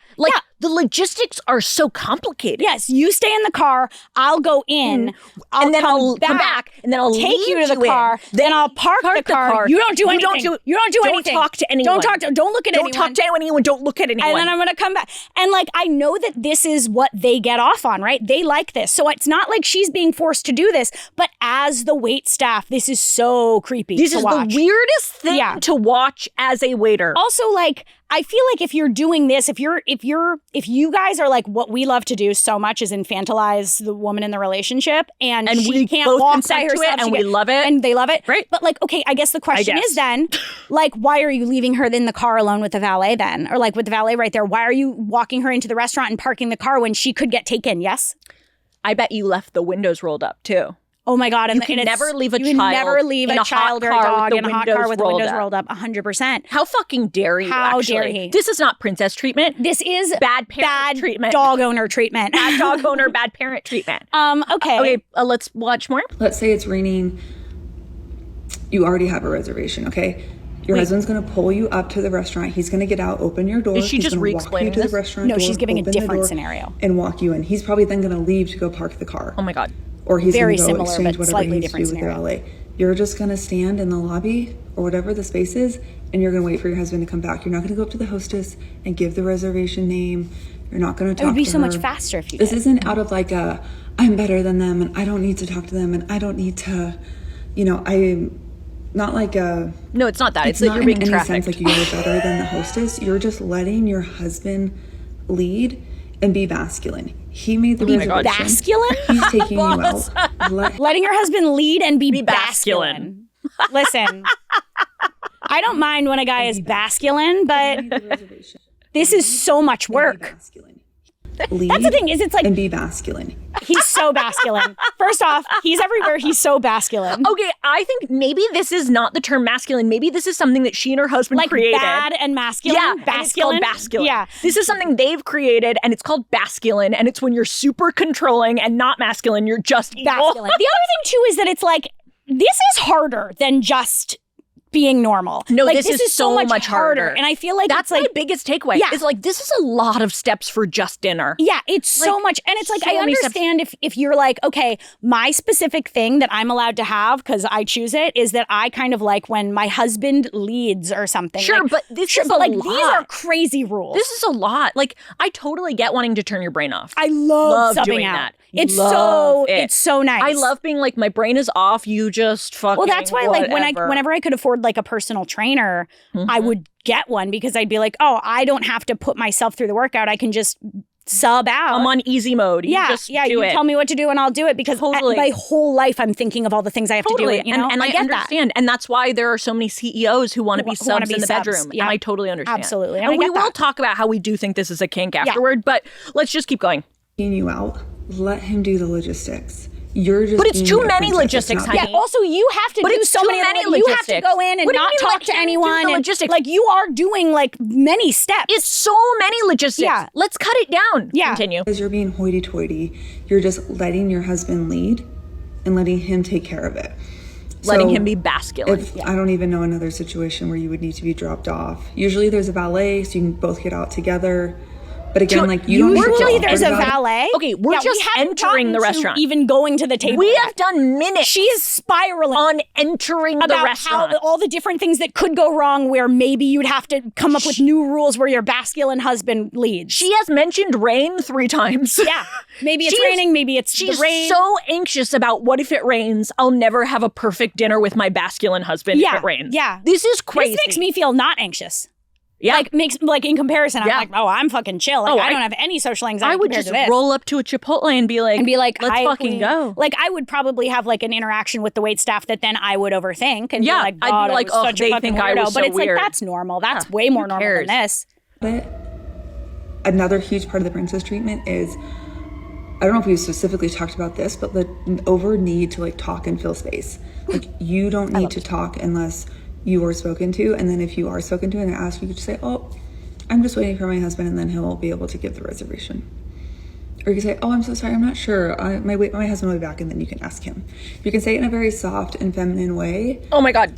The logistics are so complicated. Yes, you stay in the car, I'll go in, and then I'll come back, and then I'll take lead you to the car, then I'll park the car. You don't do anything. You don't do anything. Don't talk to anyone. Don't look at anyone. Don't talk to anyone. Don't look at anyone. And then I'm going to come back. And like, I know that this is what they get off on, right? They like this. So it's not like she's being forced to do this, but as the wait staff, this is so creepy This to is watch. the weirdest thing to watch as a waiter. Also, like, I feel like if you're doing this, if you guys are like, what we love to do so much is infantilize the woman in the relationship, and she we can't both walk consent by to herself, it, and we love it, and they love it, right? But like, okay, I guess the question is then, like, why are you leaving her in the car alone with the valet then, or like with the valet right there? Why are you walking her into the restaurant and parking the car when she could get taken? Yes, I bet you left the windows rolled up too. Oh my God. You can never leave a child in a child or a dog in a hot car with the windows rolled up. 100%. How fucking dare you, How actually. dare he? This is not princess treatment. This is bad parent treatment. Dog owner treatment. Bad dog owner, bad parent treatment. Okay. Okay, let's watch more. Let's say it's raining. You already have a reservation, okay? Your husband's going to pull you up to the restaurant. He's going to get out, open your door. Is she just re-explaining walk you to this? the restaurant No, door, she's giving a open the different door, scenario. and walk you in. He's probably then going to leave to go park the car. Oh my God. Or he's Very going to go similar, exchange but whatever slightly he needs to do different with the valet. You're just going to stand in the lobby or whatever the space is, and you're going to wait for your husband to come back. You're not going to go up to the hostess and give the reservation name. You're not going to talk to her. It would be so much faster if you This did. isn't out of like I'm better than them and I don't need to talk to them and I don't need to, not like a... No, it's not that. It's that not you're being in any trafficked. sense like you're better than the hostess. You're just letting your husband lead and be masculine. He made the reservation. Masculine? He's taking you out. Letting your husband lead and be masculine. Listen, I don't mind when a guy is masculine, but this is so much work. Lead That's the thing, is it's like... And be masculine. He's so masculine. First off, he's everywhere. He's so masculine. Okay, I think maybe this is not the term masculine. Maybe this is something that she and her husband created. Bad and masculine? Yeah, and it's called masculine. Yeah. This is something they've created, and it's called masculine, and it's when you're super controlling and not masculine, you're just evil. Masculine. The other thing, too, is that it's like, this is harder than just being normal. No, like, this is so much harder. And I feel like that's it's like... my biggest takeaway. Yeah. Is like, this is a lot of steps for just dinner. Yeah, it's so much. And it's like, so I many understand if you're like, okay, my specific thing that I'm allowed to have, because I choose it, is that I kind of like when my husband leads or something. Sure, like, but this is a like, lot. these are crazy rules. This is a lot. Like, I totally get wanting to turn your brain off. I love subbing doing out. that. It's Love it's so nice. I love being like, my brain is off, you just fucking Well, that's why like whatever. whenever I could afford like a personal trainer, I would get one because I'd be like, oh, I don't have to put myself through the workout. I can just sub out. I'm on easy mode. You just do you it. tell me what to do and I'll do it because my whole life I'm thinking of all the things I have to do. You know? And I get understand. And that's why there are so many CEOs who want to be subs in the bedroom. Yeah. And I totally understand. Absolutely. And we get will that. talk about how we do think this is a kink afterward, but let's just keep going. You out. Let him do the logistics. You're just... But it's too being a many princess. logistics, It's not- honey. Yeah, also you have to But do it's so too many many You have to logistics. go in and What do you not mean, talk like, to do the anyone. logistics? Like you are doing like many steps. It's so many logistics. Yeah. Let's cut it down. Yeah. Continue. Because you're being hoity-toity. You're just letting your husband lead and letting him take care of it. Letting So him be masculine. I don't even know another situation where you would need to be dropped off. Usually there's a valet, so you can both get out together. But again, like you don't Usually need to there's a talk about it. valet. Okay, we're just we haven't entering the gotten to restaurant. even going to the table. We yet. have done minutes. She is spiraling on entering the about restaurant. how all the different things that could go wrong where maybe you'd have to come up with new rules where your masculine husband leads. She has mentioned rain 3 times. Yeah. Maybe it's She's- raining, maybe it's She's the rain. so anxious about what if it rains? I'll never have a perfect dinner with my masculine husband if it rains. Yeah. This is crazy. This makes me feel not anxious. Yeah. Like in comparison, I'm Yeah. like, oh, I'm fucking chill. Like, I don't have any social anxiety I would compared just to this. roll up to a Chipotle and be like, let's hi, fucking queen. go. Like I would probably have like an interaction with the wait staff that then I would overthink and be like, I'd God, be like, I was oh, such a they fucking think I weirdo. was But so it's weird. like that's normal. That's way more normal cares? than this. But another huge part of the princess treatment is, I don't know if we specifically talked about this, but the over need to like talk and fill space. Like you don't need to talk unless you are spoken to. And then if you are spoken to and they ask, you could just say, oh, I'm just waiting for my husband, and then he'll be able to give the reservation. Or you can say, oh, I'm so sorry, I'm not sure. My husband will be back, and then you can ask him. You can say it in a very soft and feminine way. Oh my God.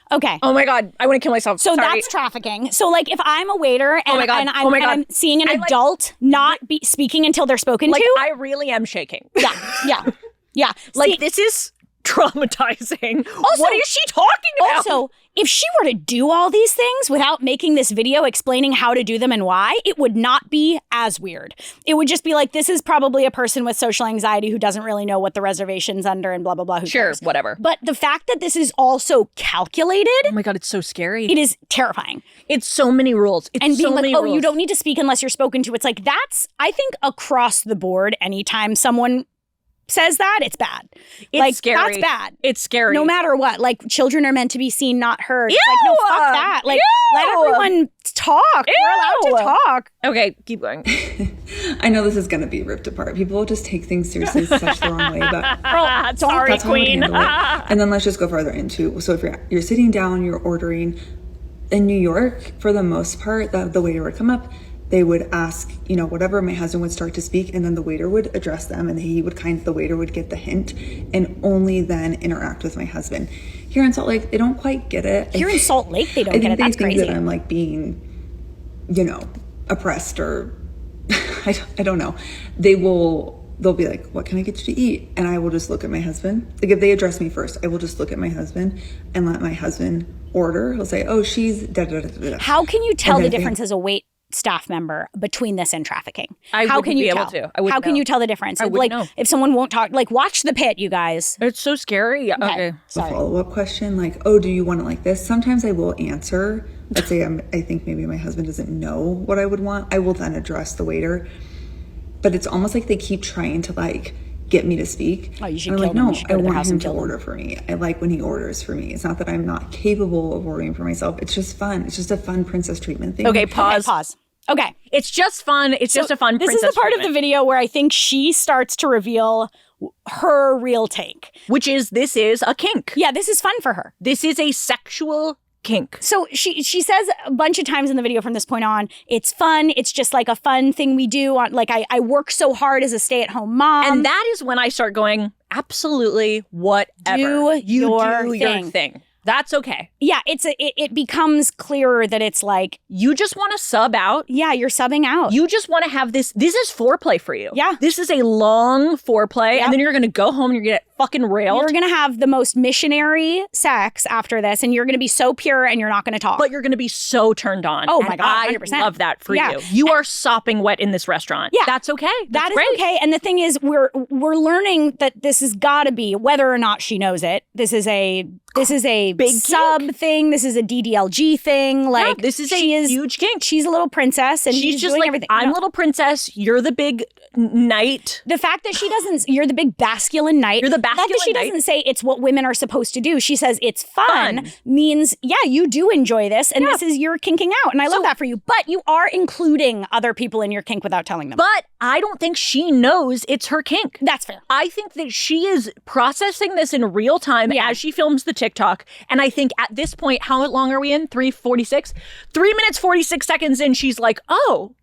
Okay. Oh my God. I want to kill myself. So Sorry. that's trafficking. So like if I'm a waiter and, my God. and, I'm, Oh my and God. I'm seeing an I, like- adult not be speaking until they're spoken Like, to. I really am shaking. Yeah. Like, See, this is traumatizing. What is she talking about? Also, if she were to do all these things without making this video explaining how to do them and why, it would not be as weird. It would just be like, this is probably a person with social anxiety who doesn't really know what the reservation's under and blah, blah, blah. Who Sure, cares? whatever. But the fact that this is also calculated, Oh my God, it's so scary. it is terrifying. It's so many rules. It's And so being like, many oh, rules. you don't need to speak unless you're spoken to. It's like, that's, I think, across the board, anytime someone says that, it's bad. It's like, scary. That's bad. It's scary. No matter what. Like, children are meant to be seen, not heard. It's like, Ew! no, fuck that. Like, let Ew! everyone talk. We're allowed to talk. Okay, keep going. I know this is going to be ripped apart. People will just take things seriously such the wrong way, but Sorry, that's how I would queen. handle it. And then let's just go further into, so if you're sitting down, you're ordering, in New York, for the most part, the waiter would come up, they would ask, whatever, my husband would start to speak, and then the waiter would address them, and the waiter would get the hint, and only then interact with my husband. Here in Salt Lake, they don't quite get it. Here in Salt Lake, they don't get it. That's they think crazy. that I'm like being, oppressed or, I don't know. They'll be like, what can I get you to eat? And I will just look at my husband. Like if they address me first, I will just look at my husband and let my husband order. He'll say, oh, she's da da da da da. How can you tell And the then difference as a staff member between this and trafficking? I How wouldn't can you be tell? able to. I wouldn't How can know. you tell the difference? I wouldn't know. If someone won't talk, like watch The Pit, you guys. It's so scary. Okay. A Sorry. follow-up question like, oh, do you want it like this? Sometimes I will answer. Let's say I think maybe my husband doesn't know what I would want. I will then address the waiter. But it's almost like they keep trying to like get me to speak. Oh, you should and I'm kill like, them. You should no, go I to their want house him and to kill them. order for me. I like when he orders for me. It's not that I'm not capable of ordering for myself. It's just fun. It's just a fun princess treatment thing. Okay, pause. Pause. Okay. It's just fun. It's just a fun This is princess the part of the treatment, video where I think she starts to reveal her real take. which is this is a kink. Yeah, this is fun for her. This is a sexual kink. So she says a bunch of times in the video from this point on, it's fun. It's just like a fun thing we do. On like I work so hard as a stay-at-home mom. And that is when I start going, absolutely, whatever. Do you your do thing. your thing. That's okay. Yeah, it becomes clearer that it's like, You just want to sub out. yeah, you're subbing out. You just want to have this. This is foreplay for you. Yeah. This is a long foreplay. Yep. And then you're going to go home and you're going to get fucking railed. You're going to have the most missionary sex after this, and you're going to be so pure and you're not going to talk. but you're going to be so turned on. Oh And my God, 100%. I love that for Yeah. you. You are sopping wet in this restaurant. Yeah. That's okay. That That's is great. okay. And the thing is, we're learning that this has got to be, whether or not she knows it, this is a Big sub kink. thing. This is a DDLG thing. Like this is she a huge kink. She's a little princess, and She's just doing like, everything. I'm No. little princess. You're the big knight. The fact that she doesn't, you're the big masculine knight. You're the The fact that masculine she knight. doesn't say it's what women are supposed to do. She says it's fun. Fun. Means, yeah, you do enjoy this, and this is your kinking out. And I love that for you. But you are including other people in your kink without telling them. But I don't think she knows it's her kink. That's fair. I think that she is processing this in real time as she films the TikTok. And I think at this point, how long are we in? 3:46? 3 minutes, 46 seconds in, she's like, oh,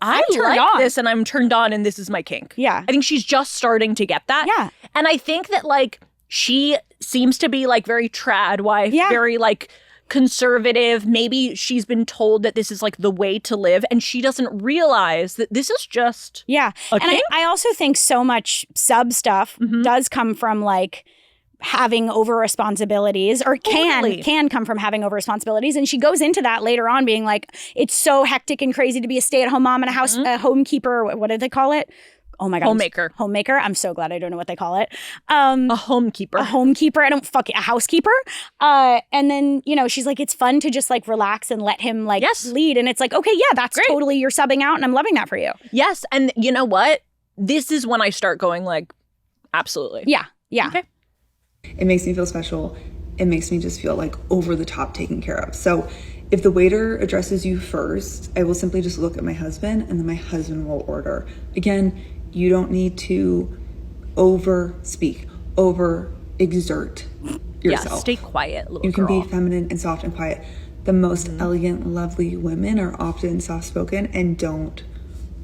I I'm turned like on. this and I'm turned on and this is my kink. Yeah. I think she's just starting to get that. Yeah. And I think that like she seems to be like very trad wife, Yeah. very like conservative. Maybe she's been told that this is like the way to live and she doesn't realize that this is just Yeah. a And kink. I also think so much sub stuff Mm-hmm. does come from like having over responsibilities, or Totally. can come from having over responsibilities. And she goes into that later on being like, it's so hectic and crazy to be a stay-at-home mom and a house a homekeeper. What do they call it? Oh my God. Homemaker. Homemaker. I'm so glad I don't know what they call it. a homekeeper. A homekeeper. I don't fuck it. A housekeeper. And then, you know, she's like, it's fun to just like relax and let him like Yes. lead. And it's like, okay, yeah, that's Great. totally, you're subbing out and I'm loving that for you. Yes. And you know what? This is when I start going like, absolutely. Yeah. Yeah. Okay. It makes me feel special. It makes me just feel like over the top taken care of. So if the waiter addresses you first, I will simply just look at my husband and then my husband will order. Again, you don't need to over speak, over exert yourself. Yeah, stay quiet, little You can girl. be feminine and soft and quiet. The most elegant, lovely women are often soft spoken and don't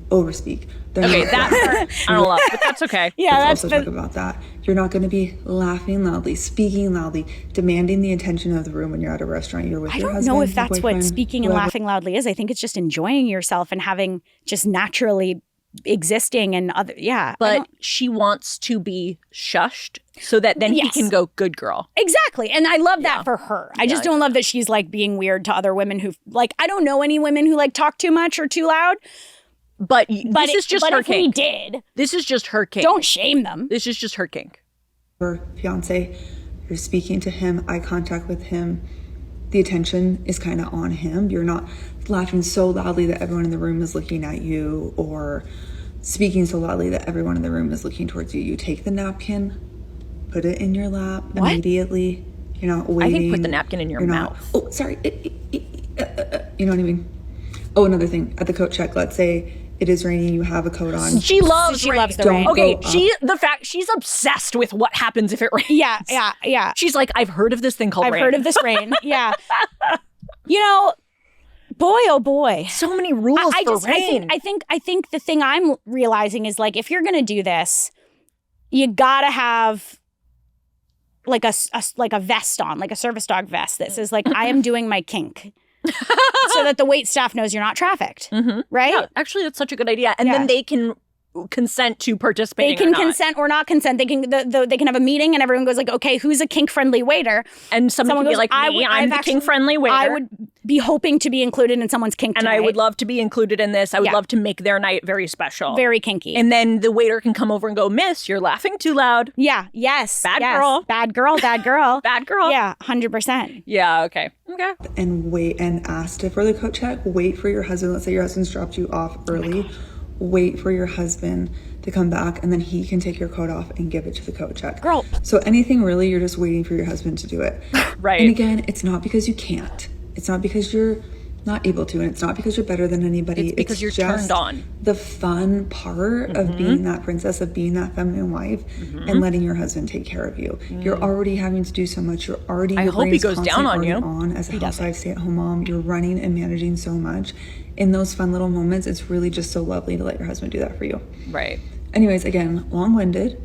overspeak. They're Okay, not that loud. part I don't love, but that's okay. Yeah, Let's that's also talk about that. You're not going to be laughing loudly, speaking loudly, demanding the attention of the room when you're at a restaurant. You're with I your don't husband, know if your that's what boyfriend, speaking and whoever. laughing loudly is. I think it's just enjoying yourself and having just naturally existing and other. Yeah. I But don't- she wants to be shushed so that then Yes. he can go, good girl. exactly. And I love that for her. I just don't love that she's like being weird to other women who like, I don't know any women who like talk too much or too loud. But, But this is just but her if we kink. did, This is just her kink. don't shame them. This is just her kink. Your fiance, you're speaking to him, eye contact with him. The attention is kind of on him. You're not laughing so loudly that everyone in the room is looking at you or speaking so loudly that everyone in the room is looking towards you. You take the napkin, put it in your lap What? immediately. You're not I waiting. think put the napkin in your You're not- mouth. Oh, sorry. You know what I mean? Oh, another thing. At the coat check, let's say it is raining, you have a coat on. She loves She rain. loves the Don't rain. Okay, go she's obsessed with what happens if it rains. Yeah. Yeah. Yeah. She's like, I've heard of this thing called I've rain. heard of this rain. Yeah. You know, boy, oh boy. So many rules for rain. I think the thing I'm realizing is like, if you're gonna do this, you gotta have like a vest on, like a service dog vest that says like, I am doing my kink. So that the wait staff knows you're not trafficked, right? Yeah, actually, that's such a good idea. And Yeah. then they can consent to participating. They can or not. consent or not consent. They can they can have a meeting and everyone goes like, okay, who's a kink friendly waiter? And someone can goes, be like, I'm the kink friendly waiter. I would be hoping to be included in someone's kink and tonight. I would love to be included in this. I would love to make their night very special. Very kinky. And then the waiter can come over and go, Miss, you're laughing too loud. Yeah. Yes. Bad yes. girl. Bad girl. Bad girl. Bad girl. Yeah. 100%. Yeah. Okay. And wait and ask for the coat check. Wait for your husband. Let's say your husband's dropped you off early. Wait for your husband to come back, and then he can take your coat off and give it to the coat check. Girl. So anything really, you're just waiting for your husband to do it. Right. And again, it's not because you can't. It's not because you're not able to, and it's not because you're better than anybody. It's because you're just turned on. The fun part of being that princess, of being that feminine wife, and letting your husband take care of you. You're already having to do so much. You're already. I hope he goes down on you. As a housewife, stay-at-home mom, you're running and managing so much. In those fun little moments, it's really just so lovely to let your husband do that for you. Right. Anyways, again, long-winded,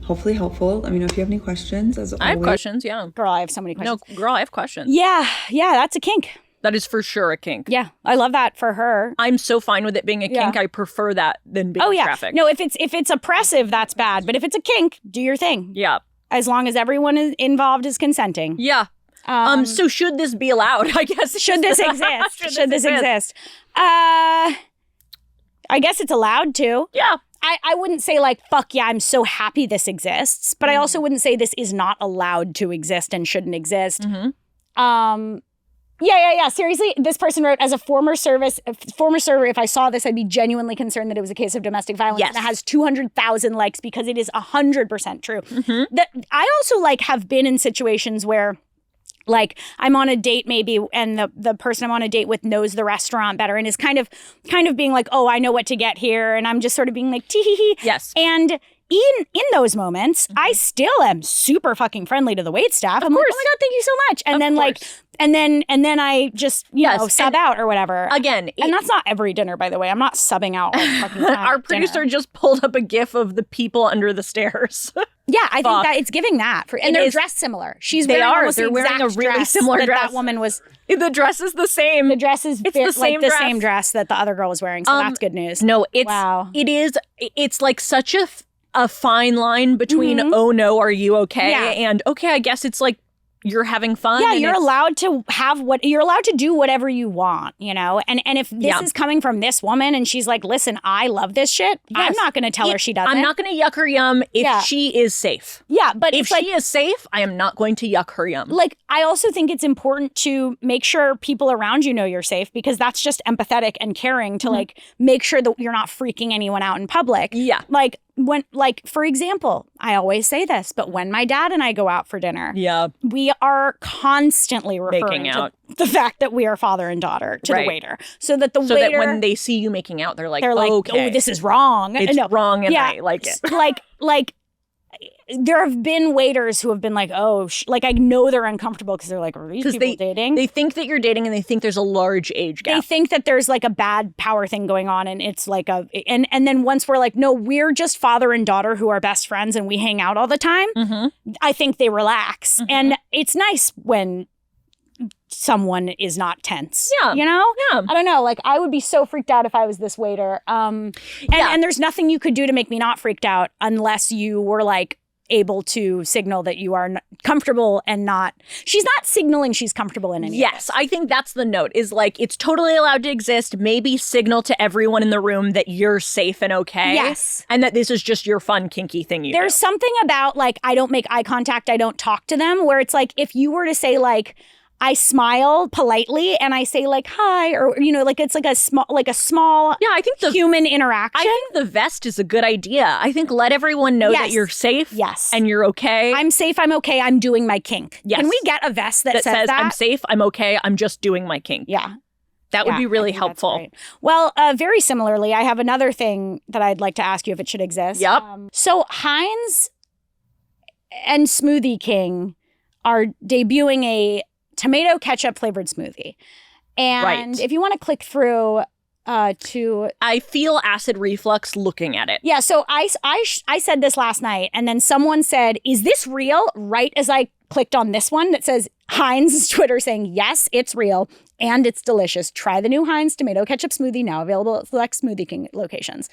hopefully helpful. Let me know if you have any questions. As always. I have questions, yeah. Girl, I have so many questions. No, girl, I have questions. Yeah. Yeah. That's a kink. That is for sure a kink. Yeah. I love that for her. I'm so fine with it being a kink. I prefer that than being trafficked. No, if it's oppressive, that's bad. But if it's a kink, do your thing. Yeah. As long as everyone involved is consenting. Yeah. So should this be allowed? I guess. Should this exist? should this exist? I guess it's allowed to. Yeah. I wouldn't say like, fuck yeah, I'm so happy this exists. But I also wouldn't say this is not allowed to exist and shouldn't exist. Yeah. Seriously, this person wrote, as a former server, if I saw this, I'd be genuinely concerned that it was a case of domestic violence. Yes. And it has 200,000 likes because it is 100% true. That I also like have been in situations where like I'm on a date maybe and the person I'm on a date with knows the restaurant better and is kind of being like, oh, I know what to get here. And I'm just sort of being like, tee hee hee. Yes. And in those moments, I still am super fucking friendly to the waitstaff. I'm like, oh my God, thank you so much. And then like, and then I just, you know, sub out or whatever. Again. And that's not every dinner, by the way. I'm not subbing out all fucking time. Our producer just pulled up a gif of the people under the stairs. Yeah, I think that it's giving that. And they're dressed similar. They're wearing a really similar dress. That woman was. The dress is the same. The dress is the same dress that the other girl was wearing. So that's good news. No, it's like such a fine line between oh no, are you okay? And okay, I guess it's like you're having fun. Yeah, you're allowed to you're allowed to do whatever you want, you know? And if this is coming from this woman and she's like, listen, I love this shit, I'm not going to tell her she doesn't. I'm not going to yuck her yum if she is safe. Yeah, but if she is safe, I am not going to yuck her yum. Like, I also think it's important to make sure people around you know you're safe because that's just empathetic and caring to like make sure that you're not freaking anyone out in public. Yeah. Like, when, like, for example, I always say this, but when my dad and I go out for dinner, we are constantly referring to the fact that we are father and daughter to the waiter. So that waiter... that when they see you making out, they're like, okay. Oh, this is wrong. It's wrong and I like it. like, there have been waiters who have been like, oh, like I know they're uncomfortable because they're like, are these people dating? They think that you're dating and they think there's a large age gap. They think that there's like a bad power thing going on and it's like and then once we're like, no, we're just father and daughter who are best friends and we hang out all the time. I think they relax. And it's nice when someone is not tense. Yeah. You know? Yeah. I don't know. Like I would be so freaked out if I was this waiter. And there's nothing you could do to make me not freaked out unless you were like able to signal that you are comfortable and not. She's not signaling she's comfortable in any way. Yes, I think that's the note is like it's totally allowed to exist. Maybe signal to everyone in the room that you're safe and okay. Yes. And that this is just your fun, kinky thing you There's do. something about like I don't make eye contact, I don't talk to them where it's like if you were to say like I smile politely and I say like hi or you know like it's like a small I think the human interaction. I think the vest is a good idea. I think let everyone know that you're safe. Yes. And you're okay. I'm safe, I'm okay, I'm doing my kink. Yes. Can we get a vest that says that? I'm safe, I'm okay, I'm just doing my kink. Yeah. That would be really helpful. Well, very similarly, I have another thing that I'd like to ask you if it should exist. Yep. So Heinz and Smoothie King are debuting a tomato ketchup flavored smoothie. And if you want to click through to... I feel acid reflux looking at it. Yeah, so I said this last night, and then someone said, is this real? Right as I clicked on this one that says Heinz Twitter saying, yes, it's real, and it's delicious. Try the new Heinz tomato ketchup smoothie now available at select Smoothie King locations.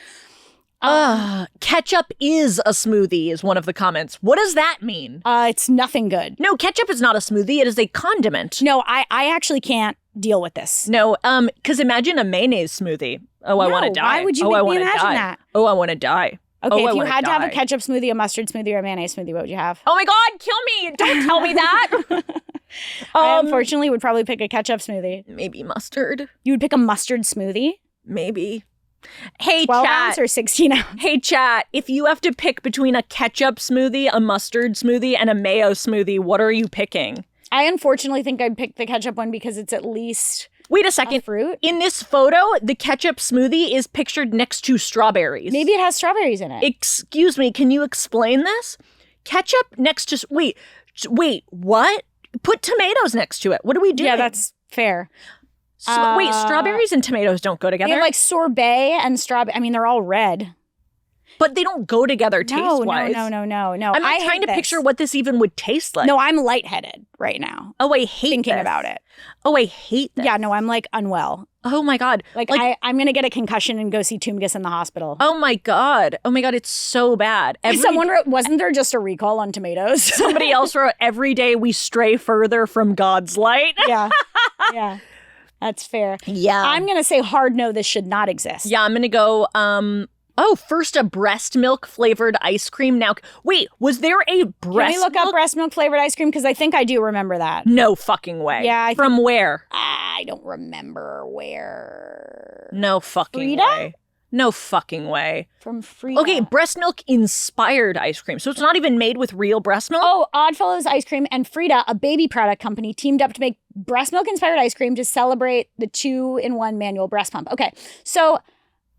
Ketchup is a smoothie is one of the comments. What does that mean? It's nothing good. No, ketchup is not a smoothie. It is a condiment. No, I actually can't deal with this. No, because imagine a mayonnaise smoothie. Oh, I want to die. Why would you I make me wanna imagine die. that? Oh, I want to die. Okay, I if you wanna had to have a die. ketchup smoothie, a mustard smoothie, or a mayonnaise smoothie, what would you have? Oh my God, kill me. Don't tell me that. I unfortunately would probably pick a ketchup smoothie. Maybe mustard. You would pick a mustard smoothie? Maybe. Hey, 12 chat. ounce or 16 ounce? Hey, chat. If you have to pick between a ketchup smoothie, a mustard smoothie, and a mayo smoothie, what are you picking? I unfortunately think I'd pick the ketchup one because it's at least Wait a second. a fruit. In this photo, the ketchup smoothie is pictured next to strawberries. Maybe it has strawberries in it. Excuse me, can you explain this? Ketchup next to... Wait, what? Put tomatoes next to it. What are we doing? Yeah, that's fair. Wait, strawberries and tomatoes don't go They together? have like sorbet and strawberry. I mean, they're all red. But they don't go together taste-wise. No. I'm not trying to picture what this even would taste like. No, I'm lightheaded right now. Oh, I hate thinking this. about it. Oh, I hate this. Yeah, no, I'm like unwell. Oh my God. Like I'm going to get a concussion and go see Tumgus in the hospital. Oh my God. Oh my God, it's so bad. Someone wrote, wasn't there just a recall on tomatoes? Somebody else wrote, every day we stray further from God's light. Yeah. Yeah. That's fair. Yeah. I'm going to say hard no, this should not exist. Yeah, I'm going to go, first a breast milk flavored ice cream. Now, wait, was there a breast Can we look up breast milk flavored ice cream? Because I think I do remember that. No fucking way. Yeah. From where? I don't remember where. No fucking Frida? way. No fucking way. From Frida. Okay, breast milk inspired ice cream. So it's not even made with real breast milk? Oh, Oddfellows Ice Cream and Frida, a baby product company, teamed up to make breast milk inspired ice cream to celebrate the 2-in-1 manual breast pump. Okay, so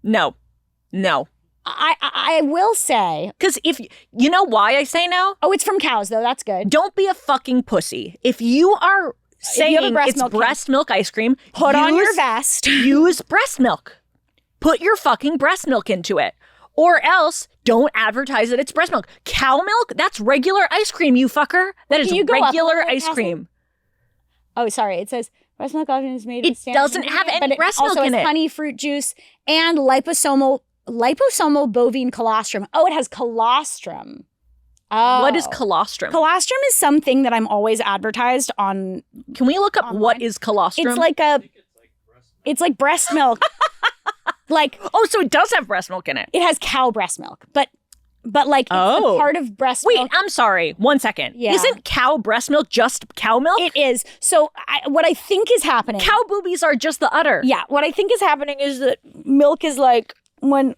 No. I will say, Because if you know why I say no? oh, it's from cows though. That's good. Don't be a fucking pussy. If you are saying have a breast it's milk breast milk ice cream, Put on your use- vest. Use breast milk. Put your fucking breast milk into it. Or else don't advertise that it's breast milk. Cow milk? That's regular ice cream, you fucker. That is Can you go up a regular little, ice Cassie? cream. Oh, sorry. It says breast milk often is made. It with standard doesn't have ingredient, any but breast it also milk in has it. honey, fruit juice, and liposomal bovine colostrum. Oh, it has colostrum. Oh. What is colostrum? Colostrum is something that I'm always advertised on. Can we look up Online? what is colostrum? It's like breast milk. Like, oh, so it does have breast milk in it. it has cow breast milk, but like it's Oh. a part of breast Wait, milk. I'm sorry. 1 second. Yeah. Isn't cow breast milk just cow milk? It is. So what I think is happening. Cow boobies are just the udder. Yeah, what I think is happening is that milk is like when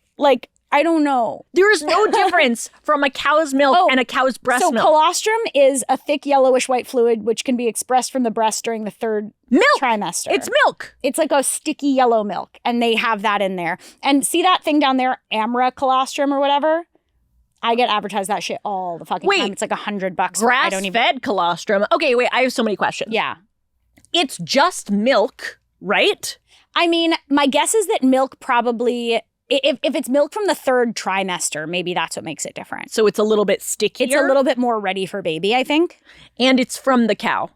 I don't know. There is no difference from a cow's milk Oh, and a cow's breast So milk. colostrum is a thick yellowish white fluid which can be expressed from the breast during the third Milk. trimester. It's milk. It's like a sticky yellow milk, and they have that in there. And see that thing down there, Amra colostrum or whatever? I get advertised that shit all the fucking time. It's like $100. I don't even. Grass-fed colostrum. Okay, wait, I have so many questions. Yeah. It's just milk, right? I mean, my guess is that milk probably, if it's milk from the third trimester, maybe that's what makes it different. So it's a little bit stickier. It's a little bit more ready for baby, I think. And it's from the cow,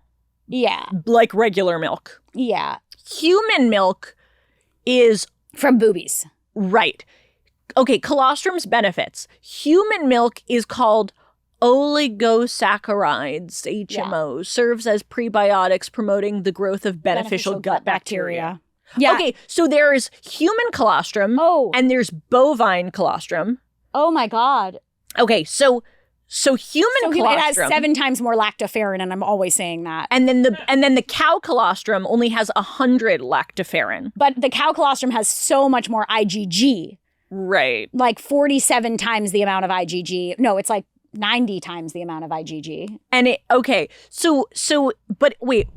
Yeah. like regular milk. Yeah. Human milk is From boobies. right. Okay, colostrum's benefits. Human milk is called oligosaccharides, HMOs, serves as prebiotics promoting the growth of beneficial gut bacteria. Yeah. Okay, so there is human colostrum Oh. and there's bovine colostrum. Oh my God. Okay, so human So colostrum it has 7 times more lactoferrin, and I'm always saying that. and then the cow colostrum only has 100 lactoferrin. But the cow colostrum has so much more IgG, Right. like 47 times the amount of IgG. No, it's like 90 times the amount of IgG. And but wait,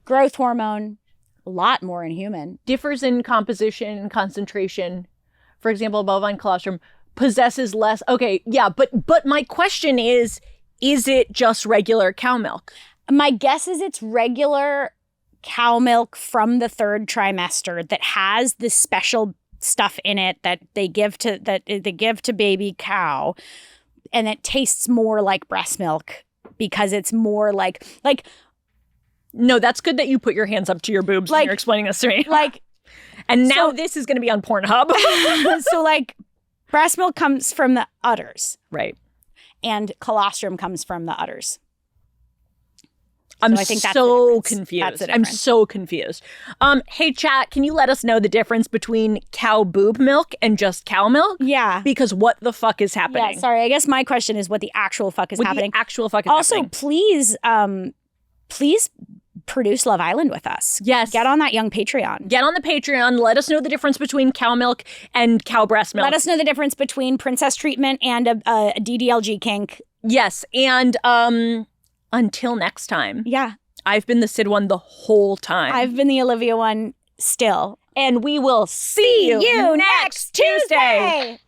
Growth hormone, a lot more in human. differs in composition and concentration. For example, bovine colostrum possesses less. Okay, yeah, but my question is it just regular cow milk? My guess is it's regular cow milk from the third trimester that has this special stuff in it that they give to baby cow, and it tastes more like breast milk because it's more like No, that's good that you put your hands up to your boobs when Like- you're explaining this to me. like And now so- this is going to be on Pornhub. so like Breast milk comes from the udders. Right. And colostrum comes from the udders. I'm I think that's so the confused. That's the I'm difference. so confused. Hey, chat, can you let us know the difference between cow boob milk and just cow milk? Yeah. Because what the fuck is happening? Yeah, sorry. I guess my question is what the actual fuck is What happening. the actual fuck is Also, happening? please produce Love Island with us. Yes. Get on that young Patreon. Get on the Patreon. Let us know the difference between cow milk and cow breast milk. Let us know the difference between princess treatment and a DDLG kink. Yes. And until next time. Yeah. I've been the Syd one the whole time. I've been the Olivia one still. And we will see you next Tuesday.